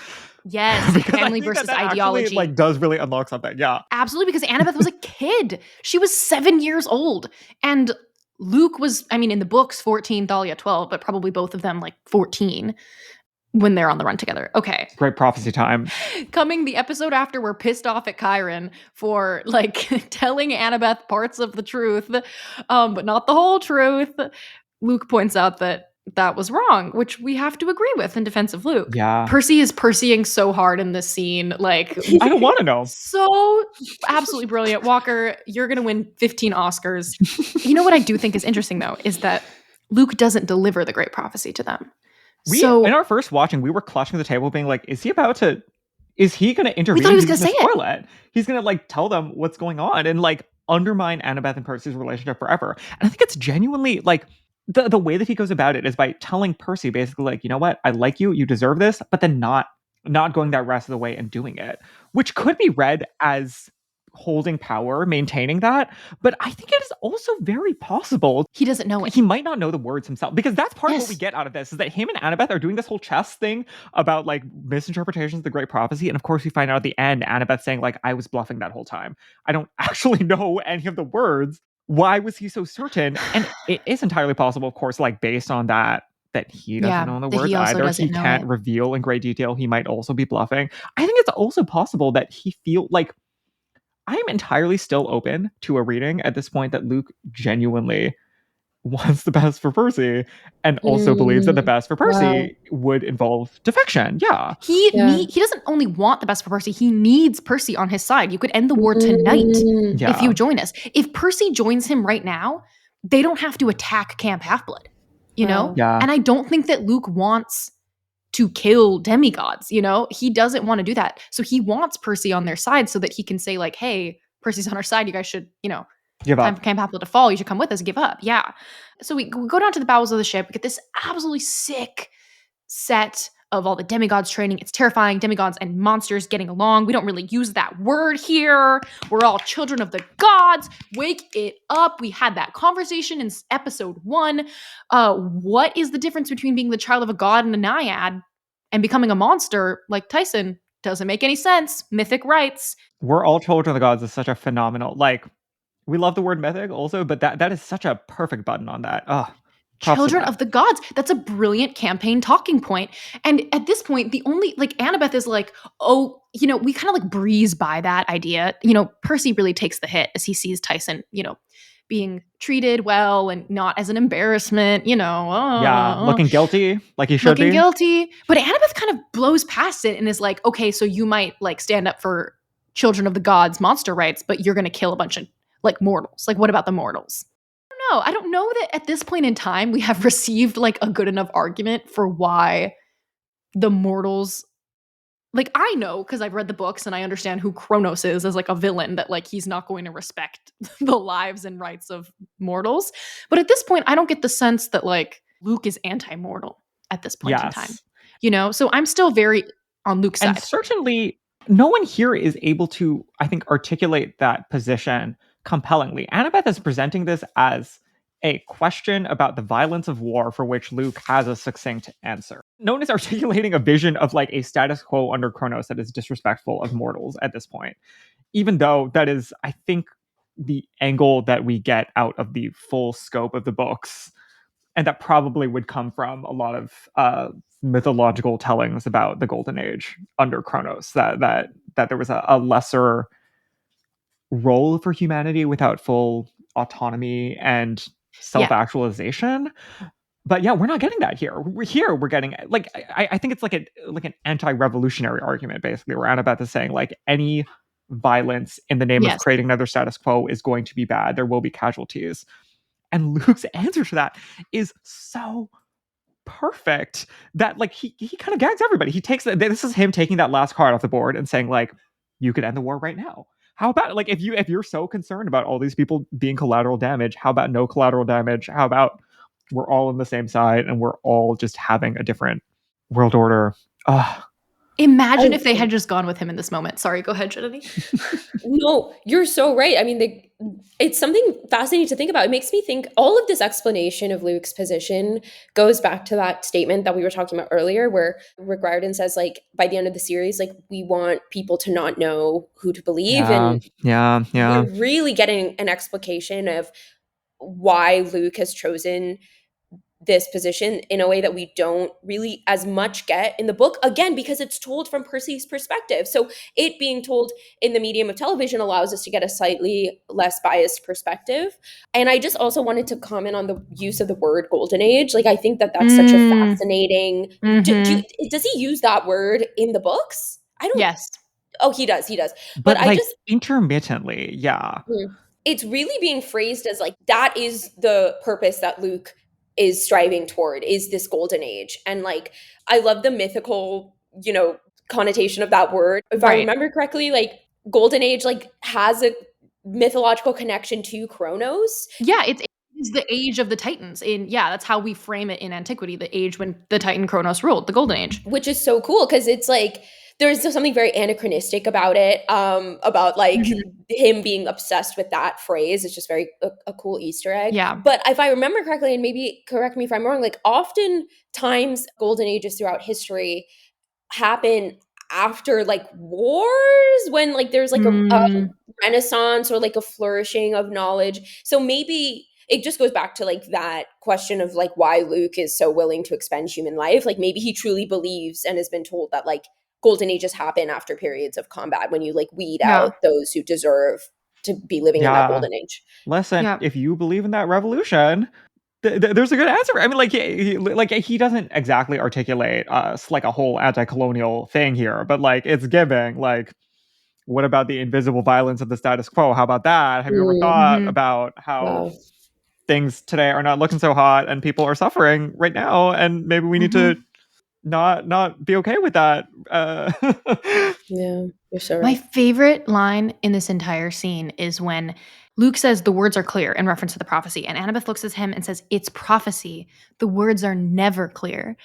Yes, Because I family think versus that ideology. actually, like, does really unlock something. Yeah. Absolutely, because Annabeth was a kid. She was 7 years old. And Luke was, I mean, in the books, 14, Thalia 12, but probably both of them like 14 when they're on the run together. Okay. Great prophecy time. Coming the episode after, we're pissed off at Chiron for like telling Annabeth parts of the truth, but not the whole truth. Luke points out that that was wrong, which we have to agree with in defense of Luke. Yeah. Percy is Percying so hard in this scene. Like, I don't want to know. so absolutely brilliant. Walker, you're going to win 15 Oscars. You know what I do think is interesting, though, is that Luke doesn't deliver the great prophecy to them. In our first watching, we were clutching the table being like, is he going to intervene? We thought he was He's gonna say spoil it. He's going to like tell them what's going on and like undermine Annabeth and Percy's relationship forever. And I think it's genuinely like the way that he goes about it is by telling Percy basically like, you know what, I like you, you deserve this, but then not going that rest of the way and doing it, which could be read as holding power, maintaining that. But I think it is also very possible he doesn't know it. he might not know the words himself, because that's part of Yes. what we get out of this, is that him and Annabeth are doing this whole chess thing about like misinterpretations of the great prophecy. And of course we find out at the end, Annabeth saying like, I was bluffing that whole time. I don't actually know any of the words. Why was he so certain? And it is entirely possible, of course, like based on that he doesn't know the that words he also either. doesn't He know can't it. reveal in great detail. He might also be bluffing. I think it's also possible that he feel like, I'm entirely still open to a reading at this point that Luke genuinely wants the best for Percy and also believes that the best for Percy would involve defection. Yeah. He doesn't only want the best for Percy, he needs Percy on his side. You could end the war tonight Yeah. if you join us. If Percy joins him right now, they don't have to attack Camp Half-Blood, you know? Yeah. And I don't think that Luke wants to kill demigods, you know? He doesn't want to do that. So he wants Percy on their side so that he can say like, hey, Percy's on our side. You guys should, you know, Give time up. for Camp Half-Blood to fall. You should come with us, give up. Yeah. So we go down to the bowels of the ship. We get this absolutely sick set of all the demigods training. It's terrifying. Demigods and monsters getting along. We don't really use that word here. We're all children of the gods. Wake it up. We had that conversation in episode 1. What is the difference between being the child of a god and a naiad and becoming a monster like Tyson? Doesn't make any sense. Mythic rights. We're all children of the gods is such a phenomenal, like, we love the word mythic also, but that is such a perfect button on that. Oh, Children of the gods. That's a brilliant campaign talking point. And at this point, the only, like, Annabeth is like, oh, you know, we kind of like breeze by that idea. You know, Percy really takes the hit as he sees Tyson, you know, being treated well and not as an embarrassment, you know. Yeah, looking guilty, like he should looking be. guilty. But Annabeth kind of blows past it and is like, okay, so you might like stand up for children of the gods monster rights, but you're going to kill a bunch of like mortals. Like, what about the mortals? I don't know that at this point in time we have received like a good enough argument for why the mortals, like, I know because I've read the books and I understand who Kronos is as like a villain, that like he's not going to respect the lives and rights of mortals. But at this point, I don't get the sense that like Luke is anti-mortal at this point in time. You know, so I'm still very on Luke's side. And certainly no one here is able to, I think, articulate that position compellingly. Annabeth is presenting this as a question about the violence of war for which Luke has a succinct answer. No one is articulating a vision of like a status quo under Kronos that is disrespectful of mortals at this point, even though that is, I think, the angle that we get out of the full scope of the books. And that probably would come from a lot of mythological tellings about the Golden Age under Kronos, that there was a lesser role for humanity without full autonomy and self-actualization. But yeah, we're not getting that here. We're getting like I think it's like an anti-revolutionary argument, basically, where Annabeth is saying like any violence in the name of creating another status quo is going to be bad. There will be casualties. And Luke's answer to that is so perfect that like he kind of gags everybody. He takes this is him taking that last card off the board and saying like, you could end the war right now. How about like if you're so concerned about all these people being collateral damage, how about no collateral damage? How about we're all on the same side and we're all just having a different world order? Imagine if they had just gone with him in this moment. Sorry, go ahead, Janani. No, you're so right. I mean, it's something fascinating to think about. It makes me think all of this explanation of Luke's position goes back to that statement that we were talking about earlier, where Rick Riordan says, like, by the end of the series, like, we want people to not know who to believe. We're really getting an explication of why Luke has chosen this position in a way that we don't really as much get in the book, again, because it's told from Percy's perspective. So it being told in the medium of television allows us to get a slightly less biased perspective. And I just also wanted to comment on the use of the word golden age. Like, I think that that's such a fascinating, does he use that word in the books? I don't. Yes. Oh, he does. But like, I just intermittently. Yeah. It's really being phrased as like, that is the purpose that Luke is striving toward, is this golden age. And like, I love the mythical, you know, connotation of that word. If I remember correctly, like golden age like has a mythological connection to Kronos. Yeah, it's the age of the Titans. That's how we frame it in antiquity, the age when the Titan Kronos ruled, the golden age. Which is so cool because it's like, there's something very anachronistic about it, about like him being obsessed with that phrase. It's just very a cool Easter egg. Yeah. But if I remember correctly, and maybe correct me if I'm wrong, like oftentimes golden ages throughout history happen after like wars, when like there's like a renaissance or like a flourishing of knowledge. So maybe it just goes back to like that question of like why Luke is so willing to expend human life. Like maybe he truly believes and has been told that like golden ages happen after periods of combat, when you like weed out those who deserve to be living in that golden age. Listen, if you believe in that revolution, there's a good answer. I mean, like he doesn't exactly articulate like a whole anti-colonial thing here, but like it's giving. Like, what about the invisible violence of the status quo? How about that? Have you ever thought about how things today are not looking so hot and people are suffering right now, and maybe we need to not be okay with that. Yeah, you're so right. My favorite line in this entire scene is when Luke says the words are clear in reference to the prophecy, and Annabeth looks at him and says, it's prophecy. The words are never clear.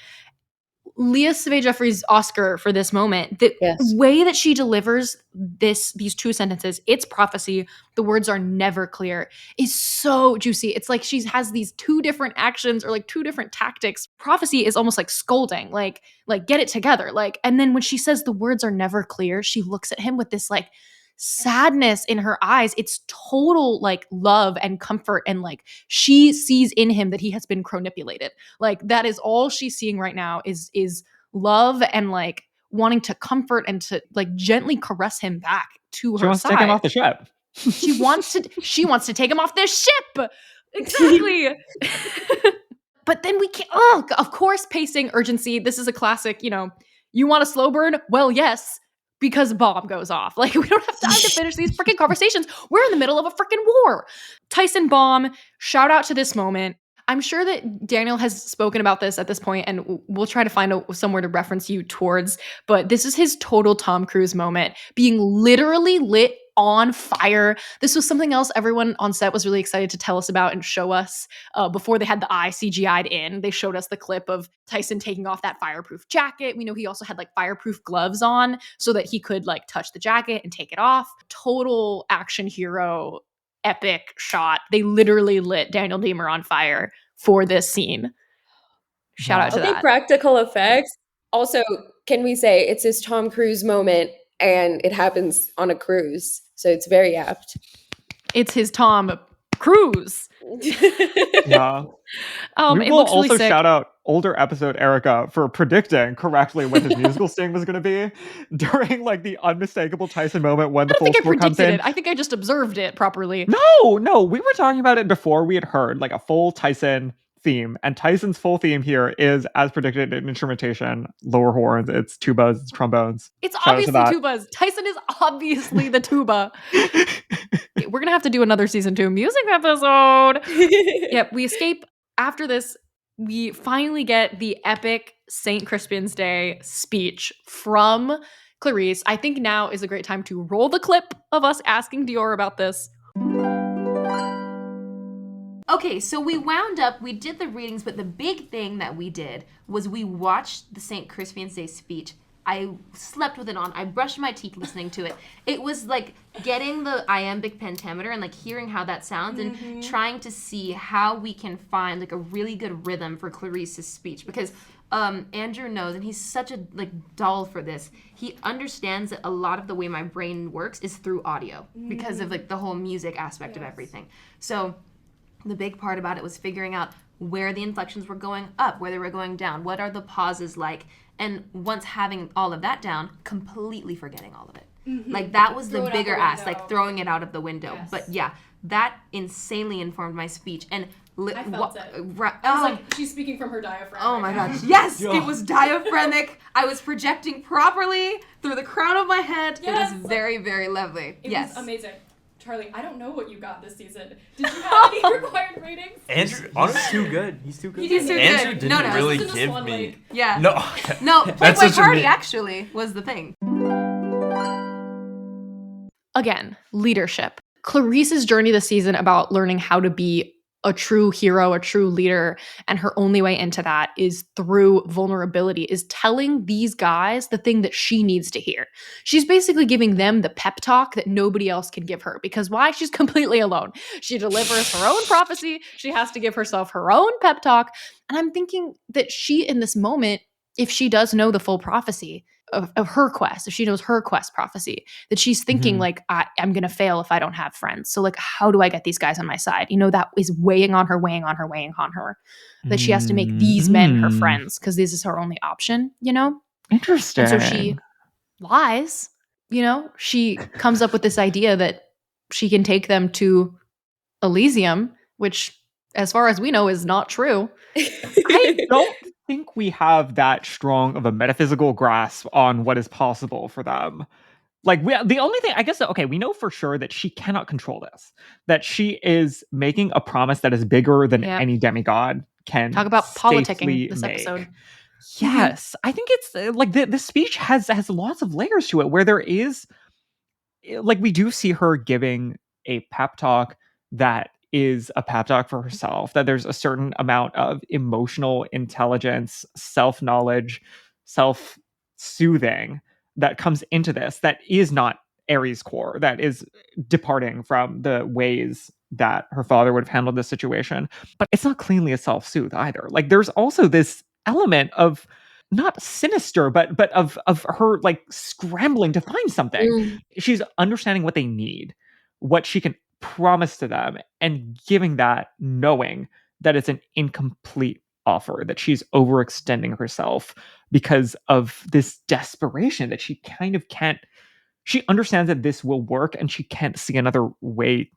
Leah Savay Jeffries' Oscar for this moment, the way that she delivers these two sentences, it's prophecy, the words are never clear, is so juicy. It's like she has these two different actions or like two different tactics. Prophecy is almost like scolding, like get it together. Like, and then when she says the words are never clear, she looks at him with this like sadness in her eyes. It's total like love and comfort, and like she sees in him that he has been chronipulated. Like that is all she's seeing right now is love and like wanting to comfort and to like gently caress him back to She her wants side. to take him off the ship. She wants to take him off this ship. Exactly. But then we can't, of course, pacing, urgency. This is a classic, you want a slow burn? Well, yes, because a bomb goes off. Like, we don't have time to finish these freaking conversations. We're in the middle of a freaking war. Tyson bomb, shout out to this moment. I'm sure that Daniel has spoken about this at this point, and we'll try to find somewhere to reference you towards, but this is his total Tom Cruise moment, being literally lit on fire. This was something else everyone on set was really excited to tell us about and show us before they had the eye CGI'd in. They showed us the clip of Tyson taking off that fireproof jacket. We know he also had like fireproof gloves on so that he could like touch the jacket and take it off. Total action hero, epic shot. They literally lit Daniel Deemer on fire for this scene. Shout out to Okay, that. practical effects. Also, can we say it's his Tom Cruise moment and it happens on a cruise? So it's very apt. It's his Tom Cruise. Yeah. We It will looks really also sick. shout out older episode Erica for predicting correctly what his musical sting was going to be during like the unmistakable Tyson moment when the full I score comes predicted in. it. I think I just observed it properly. No, we were talking about it before we had heard like a full Tyson theme, and Tyson's full theme here is as predicted in instrumentation: lower horns, it's tubas, it's trombones. It's Shout out to obviously that. tubas. Tyson is obviously the tuba. We're gonna have to do another season 2 music episode. Yep, we escape. After this, we finally get the epic St. Crispin's Day speech from Clarice. I think now is a great time to roll the clip of us asking Dior about this. Okay, so we wound up, we did the readings, but the big thing that we did was we watched the St. Crispin's Day speech. I slept with it on. I brushed my teeth listening to it. It was like getting the iambic pentameter and like hearing how that sounds and trying to see how we can find like a really good rhythm for Clarice's speech, because Andrew knows, and he's such a like doll for this. He understands that a lot of the way my brain works is through audio because of like the whole music aspect of everything. So the big part about it was figuring out where the inflections were going up, where they were going down, what are the pauses like, and once having all of that down, completely forgetting all of it. Like that was the bigger ask, like throwing it out of the window. Yes. But yeah, that insanely informed my speech. And I felt it. Right, It's like she's speaking from her diaphragm. oh my gosh, yes, it was diaphragmic. I was projecting properly through the crown of my head. Yes. It was very, very lovely. It yes. was amazing. Charlie, I don't know what you got this season. Did you have any required ratings? Andrew, He's honestly, too good. He's too good. He's too Andrew good. didn't No, really This is give Swan me. Lake. Yeah. No, No, That's Playboy such a Party me- actually was the thing. Again, leadership. Clarice's journey this season about learning how to be a true hero, a true leader, and her only way into that is through vulnerability, is telling these guys the thing that she needs to hear. She's basically giving them the pep talk that nobody else can give her, because why? She's completely alone. She delivers her own prophecy. She has to give herself her own pep talk. And I'm thinking that she, in this moment, if she does know the full prophecy of her quest, if she knows her quest prophecy, that she's thinking like, I'm going to fail if I don't have friends. So like, how do I get these guys on my side? That is weighing on her, that she has to make these men her friends because this is her only option, Interesting. And so she lies, she comes up with this idea that she can take them to Elysium, which as far as we know is not true. I don't think we have that strong of a metaphysical grasp on what is possible for them. Like the only thing, I guess, okay, we know for sure that she cannot control this, that she is making a promise that is bigger than Yep. any demigod can Talk about safely politicking this make. episode. Yes, I think it's like the speech has lots of layers to it, where there is like we do see her giving a pep talk that is a pep talk for herself, that there's a certain amount of emotional intelligence, self-knowledge, self-soothing that comes into this that is not Aries core, that is departing from the ways that her father would have handled this situation. But it's not cleanly a self-soothe either. Like there's also this element of not sinister, but of her like scrambling to find something. She's understanding what they need, what she can promise to them, and giving that, knowing that it's an incomplete offer, that she's overextending herself because of this desperation that she kind of can't. She understands that this will work and she can't see another way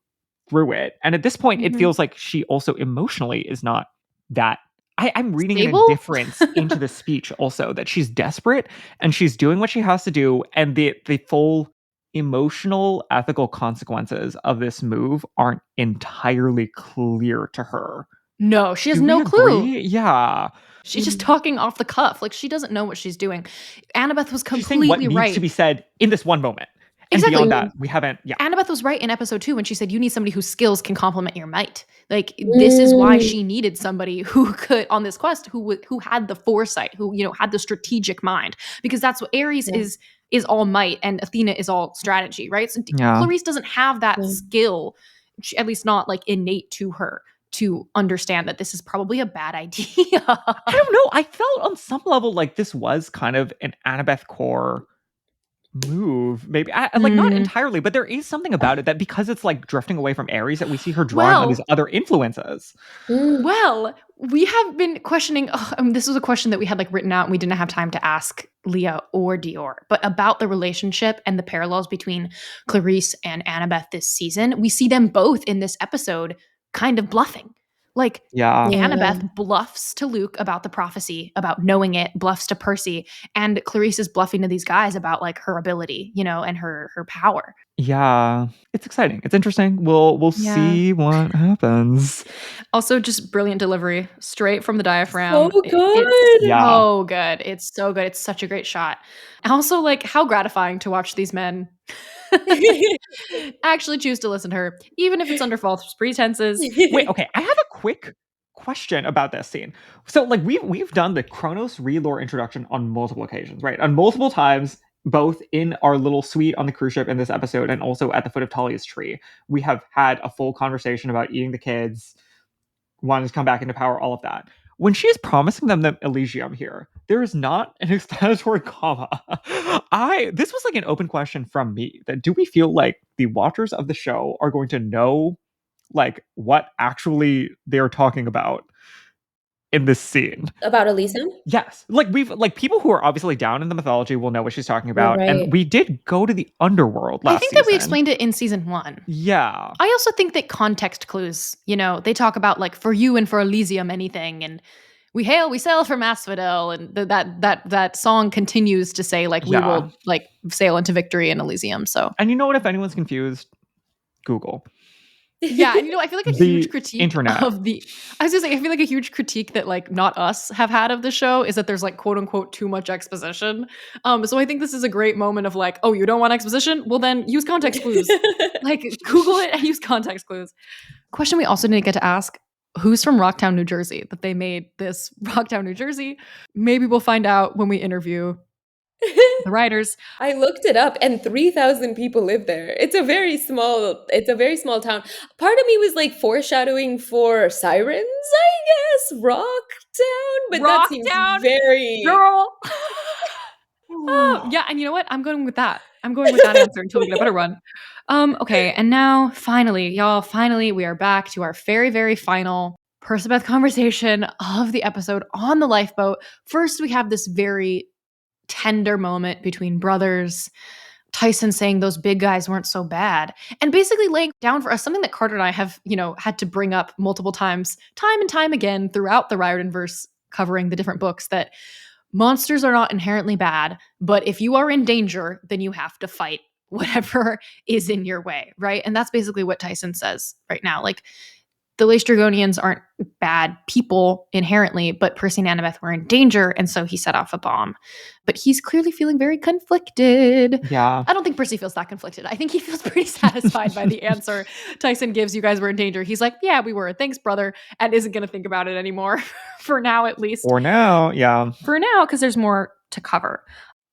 through it. And at this point, it feels like she also emotionally is not that. I'm reading an Stable? indifference into the speech also, that she's desperate and she's doing what she has to do. And the full emotional, ethical consequences of this move aren't entirely clear to her. No, she has Do we no clue. agree? Yeah. She's just talking off the cuff. Like, she doesn't know what she's doing. Annabeth was She's saying what completely needs right. to be said in this one moment. And Exactly. beyond that, we haven't. Yeah. Annabeth was right in episode 2 when she said you need somebody whose skills can complement your might. Like, this is why she needed somebody who could, on this quest, who had the foresight, who, you know, had the strategic mind, because that's what Aries is all might and Athena is all strategy, right? So Yeah. Clarice doesn't have that skill, at least not like innate to her, to understand that this is probably a bad idea. I don't know. I felt on some level like this was kind of an Annabeth core move, maybe. Like, not entirely, but there is something about it that, because it's like drifting away from Aries, that we see her drawing on these other influences. Well, we have been questioning, this was a question that we had like written out and we didn't have time to ask Leah or Dior, but about the relationship and the parallels between Clarice and Annabeth this season. We see them both in this episode kind of bluffing. Like, Annabeth bluffs to Luke about the prophecy, about knowing it, bluffs to Percy, and Clarice is bluffing to these guys about like her ability, you know, and her power. Yeah, it's exciting. It's interesting. We'll see what happens. Also, just brilliant delivery, straight from the diaphragm. So good. It's Yeah. so good. It's so good. It's such a great shot. Also, like, how gratifying to watch these men actually choose to listen to her, even if it's under false pretenses. Wait, okay. I have a quick question about this scene. So, like, we've done the Chronos re-lore introduction on multiple occasions, right? On multiple times, both in our little suite on the cruise ship in this episode and also at the foot of Talia's tree. We have had a full conversation about eating the kids, wanting to come back into power, all of that. When she is promising them the Elysium here, there is not an explanatory comma. This was like an open question from me, that do we feel like the watchers of the show are going to know like what actually they're talking about in this scene? About Elysium? Yes. Like, we've like people who are obviously down in the mythology will know what she's talking about. Right. And we did go to the underworld last I think that we season. explained it in season 1. Yeah. I also think that context clues, you know, they talk about like for you and for Elysium anything, and we sail from Asphodel, and that song continues to say like we will like sail into victory in Elysium. So, And you know what? If anyone's confused, Google. yeah, and you know, I feel like a The huge critique internet. of the. I was gonna say, I feel like a huge critique that like not us have had of the show is that there's like quote unquote too much exposition. So I think this is a great moment of like, oh, you don't want exposition? Well, then use context clues. Like, Google it and use context clues. Question we also didn't get to ask: who's from Rocktown, New Jersey? That they made this Rocktown, New Jersey. Maybe we'll find out when we interview the writers. I looked it up and 3,000 people live there. It's a very small town. Part of me was like foreshadowing for Sirens, I guess. Rocktown, but that seems Rocktown, very girl. Oh, yeah, and you know what? I'm going with that. I'm going with that answer until we get a better one. Okay, and now finally, y'all, we are back to our very, very final Percabeth conversation of the episode on the lifeboat. First, we have this very tender moment between brothers. Tyson saying those big guys weren't so bad, and basically laying down for us something that Carter and I have, you know, had to bring up multiple times, time and time again throughout the Riordanverse, covering the different books, that monsters are not inherently bad, but if you are in danger, then you have to fight whatever is in your way, right? And that's basically what Tyson says right now. Like, the Laestrygonians aren't bad people inherently, but Percy and Annabeth were in danger, and so he set off a bomb. But he's clearly feeling very conflicted. Yeah. I don't think Percy feels that conflicted. I think he feels pretty satisfied by the answer Tyson gives. You guys were in danger. He's like, yeah, we were. Thanks, brother. And isn't going to think about it anymore, for now at least. For now, yeah. For now, because there's more to cover.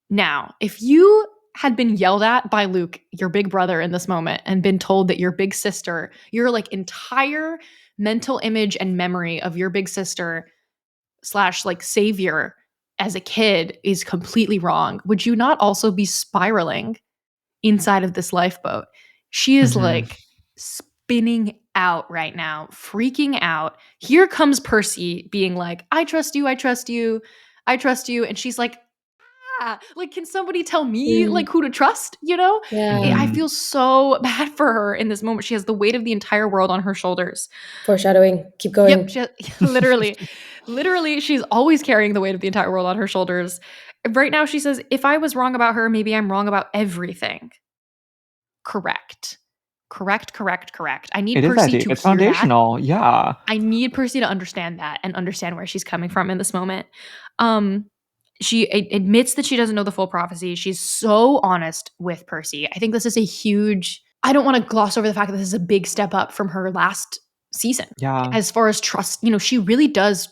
Now, if you had been yelled at by Luke, your big brother, in this moment, and been told that your big sister, your like entire mental image and memory of your big sister / like savior as a kid is completely wrong, would you not also be spiraling inside of this lifeboat? She is like spinning out right now, freaking out. Here comes Percy being like, I trust you, I trust you, I trust you. And she's like, like, can somebody tell me like who to trust? You know? Yeah. I feel so bad for her in this moment. She has the weight of the entire world on her shoulders. Foreshadowing. Keep going. Yep, literally, she's always carrying the weight of the entire world on her shoulders. Right now, she says, if I was wrong about her, maybe I'm wrong about everything. Correct. I need It is that Percy deep. to It's hear foundational. that. Yeah. I need Percy to understand that and understand where she's coming from in this moment. She admits that she doesn't know the full prophecy. She's so honest with Percy. I think this is a huge... I don't want to gloss over the fact that this is a big step up from her last season. Yeah. As far as trust, she really does,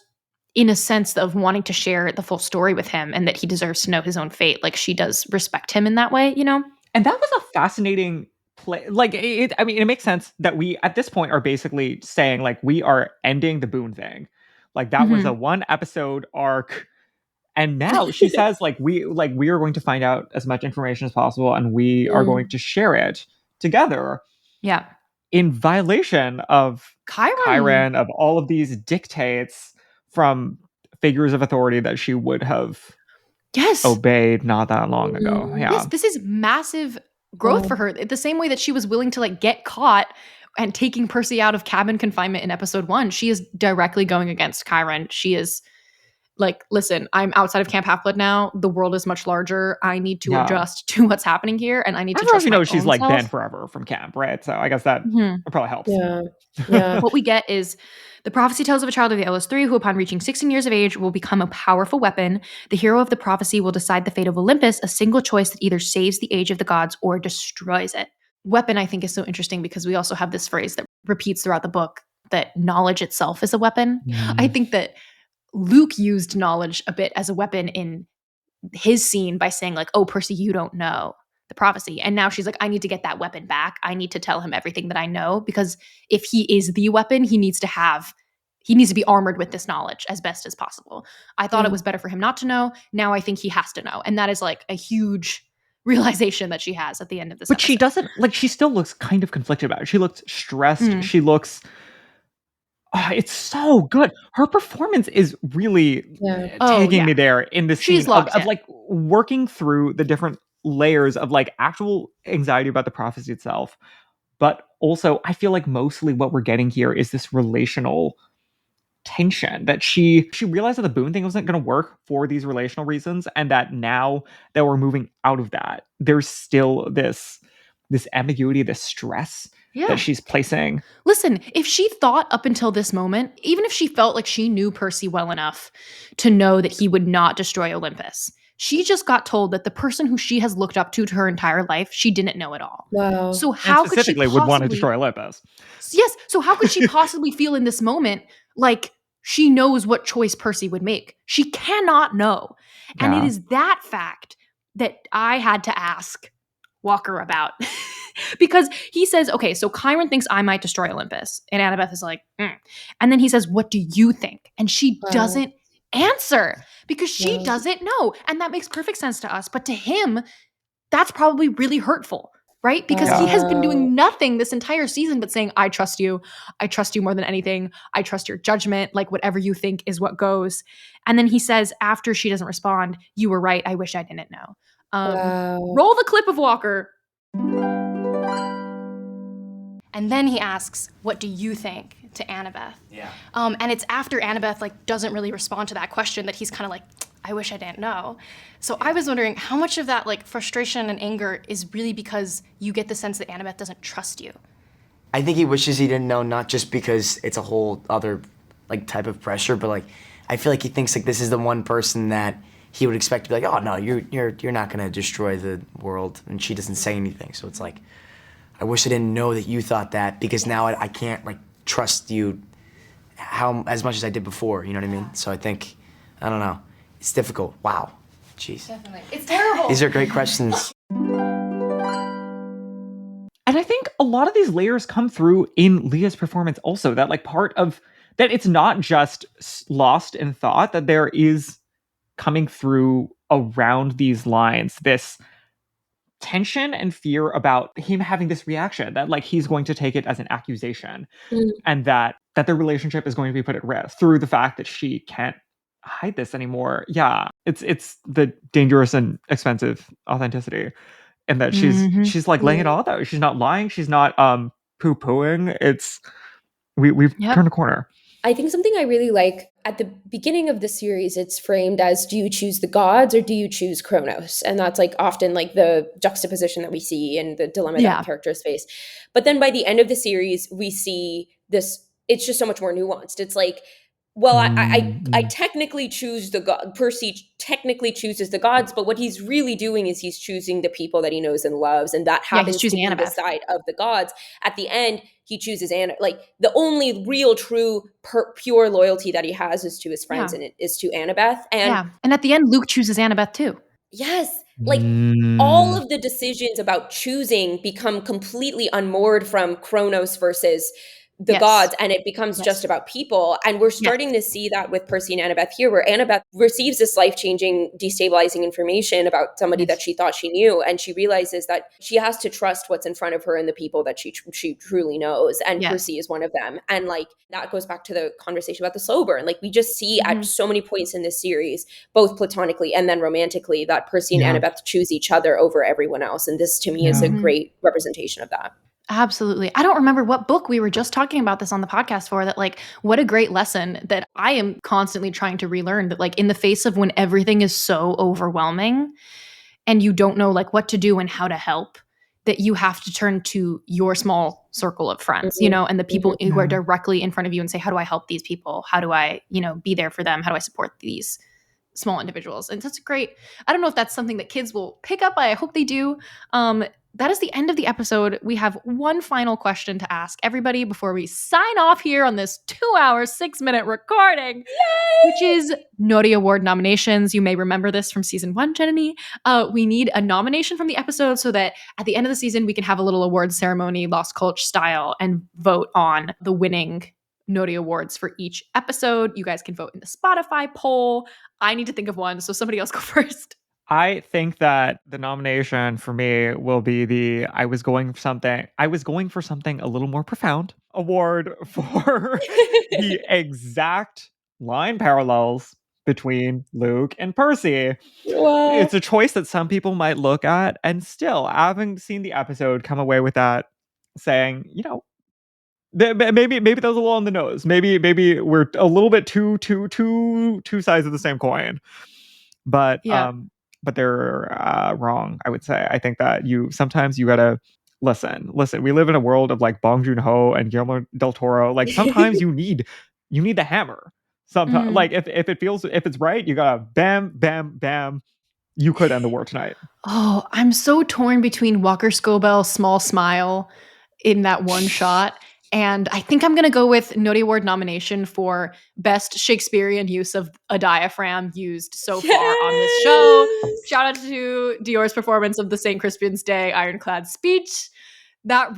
in a sense of wanting to share the full story with him and that he deserves to know his own fate. Like, she does respect him in that way, And that was a fascinating play. Like, it makes sense that we, at this point, are basically saying, like, we are ending the Boone thing. Like, that was a 1 episode arc. And now she says, like, we are going to find out as much information as possible and we are going to share it together. Yeah. In violation of Chiron, of all of these dictates from figures of authority that she would have obeyed not that long ago. Yeah. Yes, this is massive growth for her. The same way that she was willing to like get caught and taking Percy out of cabin confinement in episode 1, she is directly going against Chiron. She is like, listen, I'm outside of Camp Half-Blood now. The world is much larger. I need to adjust to what's happening here, and I need to trust my own she's like self. banned forever from camp, right? So I guess that probably helps. Yeah. What we get is the prophecy tells of a child of the LS3 who, upon reaching 16 years of age, will become a powerful weapon. The hero of the prophecy will decide the fate of Olympus, a single choice that either saves the age of the gods or destroys it. Weapon, I think, is so interesting because we also have this phrase that repeats throughout the book that knowledge itself is a weapon. I think that Luke used knowledge a bit as a weapon in his scene by saying like, oh, Percy, you don't know the prophecy. And now she's like, I need to get that weapon back. I need to tell him everything that I know, because if he is the weapon, he needs to be armored with this knowledge as best as possible. I thought it was better for him not to know. Now I think he has to know. And that is like a huge realization that she has at the end of this episode. She doesn't, like, she still looks kind of conflicted about it. She looks stressed. She looks... it's so good. Her performance is really taking me there in this scene of like working through the different layers of like actual anxiety about the prophecy itself. But also, I feel like mostly what we're getting here is this relational tension that she realized that the Boone thing wasn't going to work for these relational reasons, and that now that we're moving out of that, there's still this ambiguity, this stress that she's placing. Listen, if she thought up until this moment, even if she felt like she knew Percy well enough to know that he would not destroy Olympus, she just got told that the person who she has looked up to her entire life, she didn't know at all. Wow. So how could she would want to destroy Olympus? Yes. So how could she possibly feel in this moment like she knows what choice Percy would make? She cannot know. And it is that fact that I had to ask Walker about. Because he says, okay, so Chiron thinks I might destroy Olympus. And Annabeth is like, And then he says, what do you think? And she doesn't answer because she doesn't know. And that makes perfect sense to us. But to him, that's probably really hurtful, right? Because he has been doing nothing this entire season but saying, I trust you. I trust you more than anything. I trust your judgment. Like, whatever you think is what goes. And then he says, after she doesn't respond, you were right. I wish I didn't know. Roll the clip of Walker. And then he asks, what do you think, to Annabeth? Yeah. And it's after Annabeth like doesn't really respond to that question that he's kind of like, I wish I didn't know. So I was wondering how much of that like frustration and anger is really because you get the sense that Annabeth doesn't trust you. I think he wishes he didn't know, not just because it's a whole other like type of pressure, but like I feel like he thinks like this is the one person that he would expect to be like, oh no, you're not gonna destroy the world, and she doesn't say anything. So it's like, I wish I didn't know that you thought that, because now I can't like trust you as much as I did before. You know what I mean? So I think, I don't know, it's difficult. Wow, jeez. Definitely, it's terrible. These are great questions. And I think a lot of these layers come through in Leah's performance also, that like part of that, it's not just lost in thought, that there is coming through around these lines, this tension and fear about him having this reaction that like he's going to take it as an accusation, and that their relationship is going to be put at risk through the fact that she can't hide this anymore. Yeah, it's the dangerous and expensive authenticity, and that she's like laying it all out. She's not lying. She's not poo-pooing. It's we've turned a corner. I think something I really like at the beginning of the series, it's framed as, do you choose the gods or do you choose Kronos? And that's like often like the juxtaposition that we see and the dilemma that characters face. But then by the end of the series, we see this, it's just so much more nuanced. It's like, well, I technically choose the god. Percy technically chooses the gods, but what he's really doing is he's choosing the people that he knows and loves, and that happens to be the side of the gods. At the end, he chooses Anna. Like the only real, true, pure loyalty that he has is to his friends, and it is to Annabeth. And and at the end, Luke chooses Annabeth too. Yes, like all of the decisions about choosing become completely unmoored from Kronos versus the gods, and it becomes just about people. And we're starting to see that with Percy and Annabeth here, where Annabeth receives this life-changing, destabilizing information about somebody that she thought she knew, and she realizes that she has to trust what's in front of her and the people that she truly knows, and Percy is one of them. And like that goes back to the conversation about the slow burn. Like we just see at so many points in this series, both platonically and then romantically, that Percy and Annabeth choose each other over everyone else, and this to me is a great representation of that. Absolutely. I don't remember what book we were just talking about this on the podcast for, that like, what a great lesson that I am constantly trying to relearn, that like in the face of when everything is so overwhelming and you don't know like what to do and how to help, that you have to turn to your small circle of friends, you know, and the people who are directly in front of you and say, how do I help these people? How do I, you know, be there for them? How do I support these small individuals? And that's great. I don't know if that's something that kids will pick up. I hope they do. That is the end of the episode. We have one final question to ask everybody before we sign off here on this 2-hour, 6-minute recording, which is Naughty Award nominations. You may remember this from season 1, Janani. We need a nomination from the episode so that at the end of the season, we can have a little award ceremony, Lost Culture style, and vote on the winning Naughty Awards for each episode. You guys can vote in the Spotify poll. I need to think of one, so somebody else go first. I think that the nomination for me will be I was going for something a little more profound award for the exact line parallels between Luke and Percy. Wow. It's a choice that some people might look at and still, having seen the episode, come away with that saying, you know, maybe that was a little on the nose. Maybe we're a little bit two sides of the same coin. But they're wrong, I would say. I think that sometimes you gotta listen. We live in a world of like Bong Joon-ho and Guillermo del Toro. Like sometimes you need the hammer. Sometimes like if it's right, you gotta bam, bam, bam. You could end the war tonight. Oh, I'm so torn between Walker Scobell, Small Smile in that one shot. And I think I'm going to go with Naughty Award nomination for best Shakespearean use of a diaphragm used so far on this show. Shout out to Dior's performance of the St. Crispin's Day Ironclad speech. That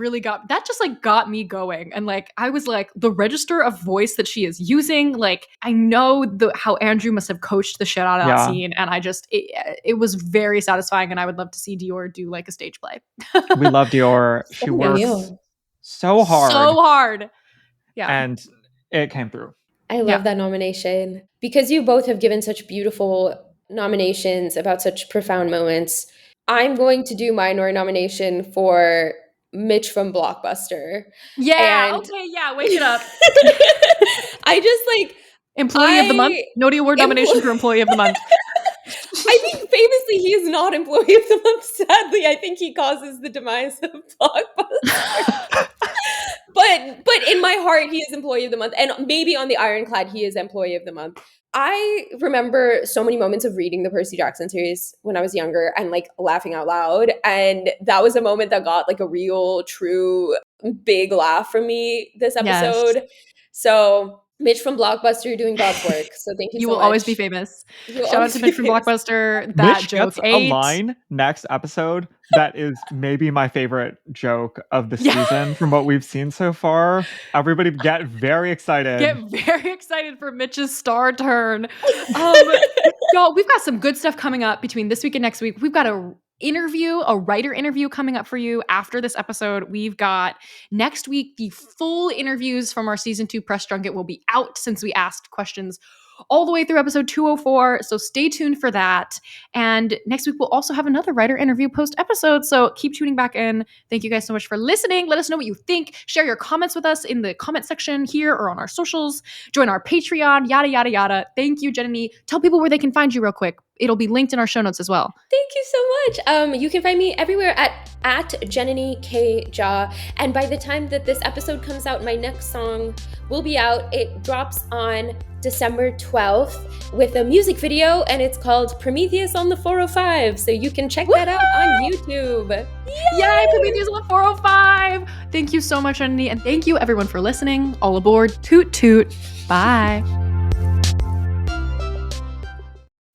just got me going. And like, I was like, the register of voice that she is using, like, I know how Andrew must have coached the shit out of that scene. And it was very satisfying. And I would love to see Dior do like a stage play. We love Dior. She works so hard. Yeah. And it came through. I love that nomination because you both have given such beautiful nominations about such profound moments. I'm going to do my nomination for Mitch from Blockbuster. Yeah. Okay. Yeah. Wake it up. I just like Employee of the month. Naughty Award nomination for Employee of the Month. I think famously he is not Employee of the Month. Sadly, I think he causes the demise of Blockbuster. But in my heart, he is Employee of the Month. And maybe on the Ironclad, he is Employee of the Month. I remember so many moments of reading the Percy Jackson series when I was younger and like laughing out loud. And that was a moment that got like a real, true, big laugh from me this episode. Yes. So Mitch from Blockbuster doing God's work. So thank you You so will much. always be famous. You will Shout out always to be Mitch from famous. Blockbuster. That Mitch joke gets ate. a line next episode that is maybe my favorite joke of the Yeah. season from what we've seen so far. Everybody get very excited. Get very excited for Mitch's star turn. Y'all, we've got some good stuff coming up between this week and next week. We've got a writer interview coming up for you after this episode. We've got next week, the full interviews from our season 2 press junket will be out since we asked questions all the way through episode 204. So stay tuned for that. And next week, we'll also have another writer interview post episode. So keep tuning back in. Thank you guys so much for listening. Let us know what you think. Share your comments with us in the comment section here or on our socials. Join our Patreon, yada, yada, yada. Thank you, Janani. Tell people where they can find you real quick. It'll be linked in our show notes as well. Thank you so much. You can find me everywhere at Janani K Jaw. And by the time that this episode comes out, my next song will be out. It drops on December 12th with a music video, and it's called Prometheus on the 405. So you can check that out on YouTube. Yay, Prometheus on the 405. Thank you so much, Janani. And thank you everyone for listening. All aboard. Toot toot. Bye.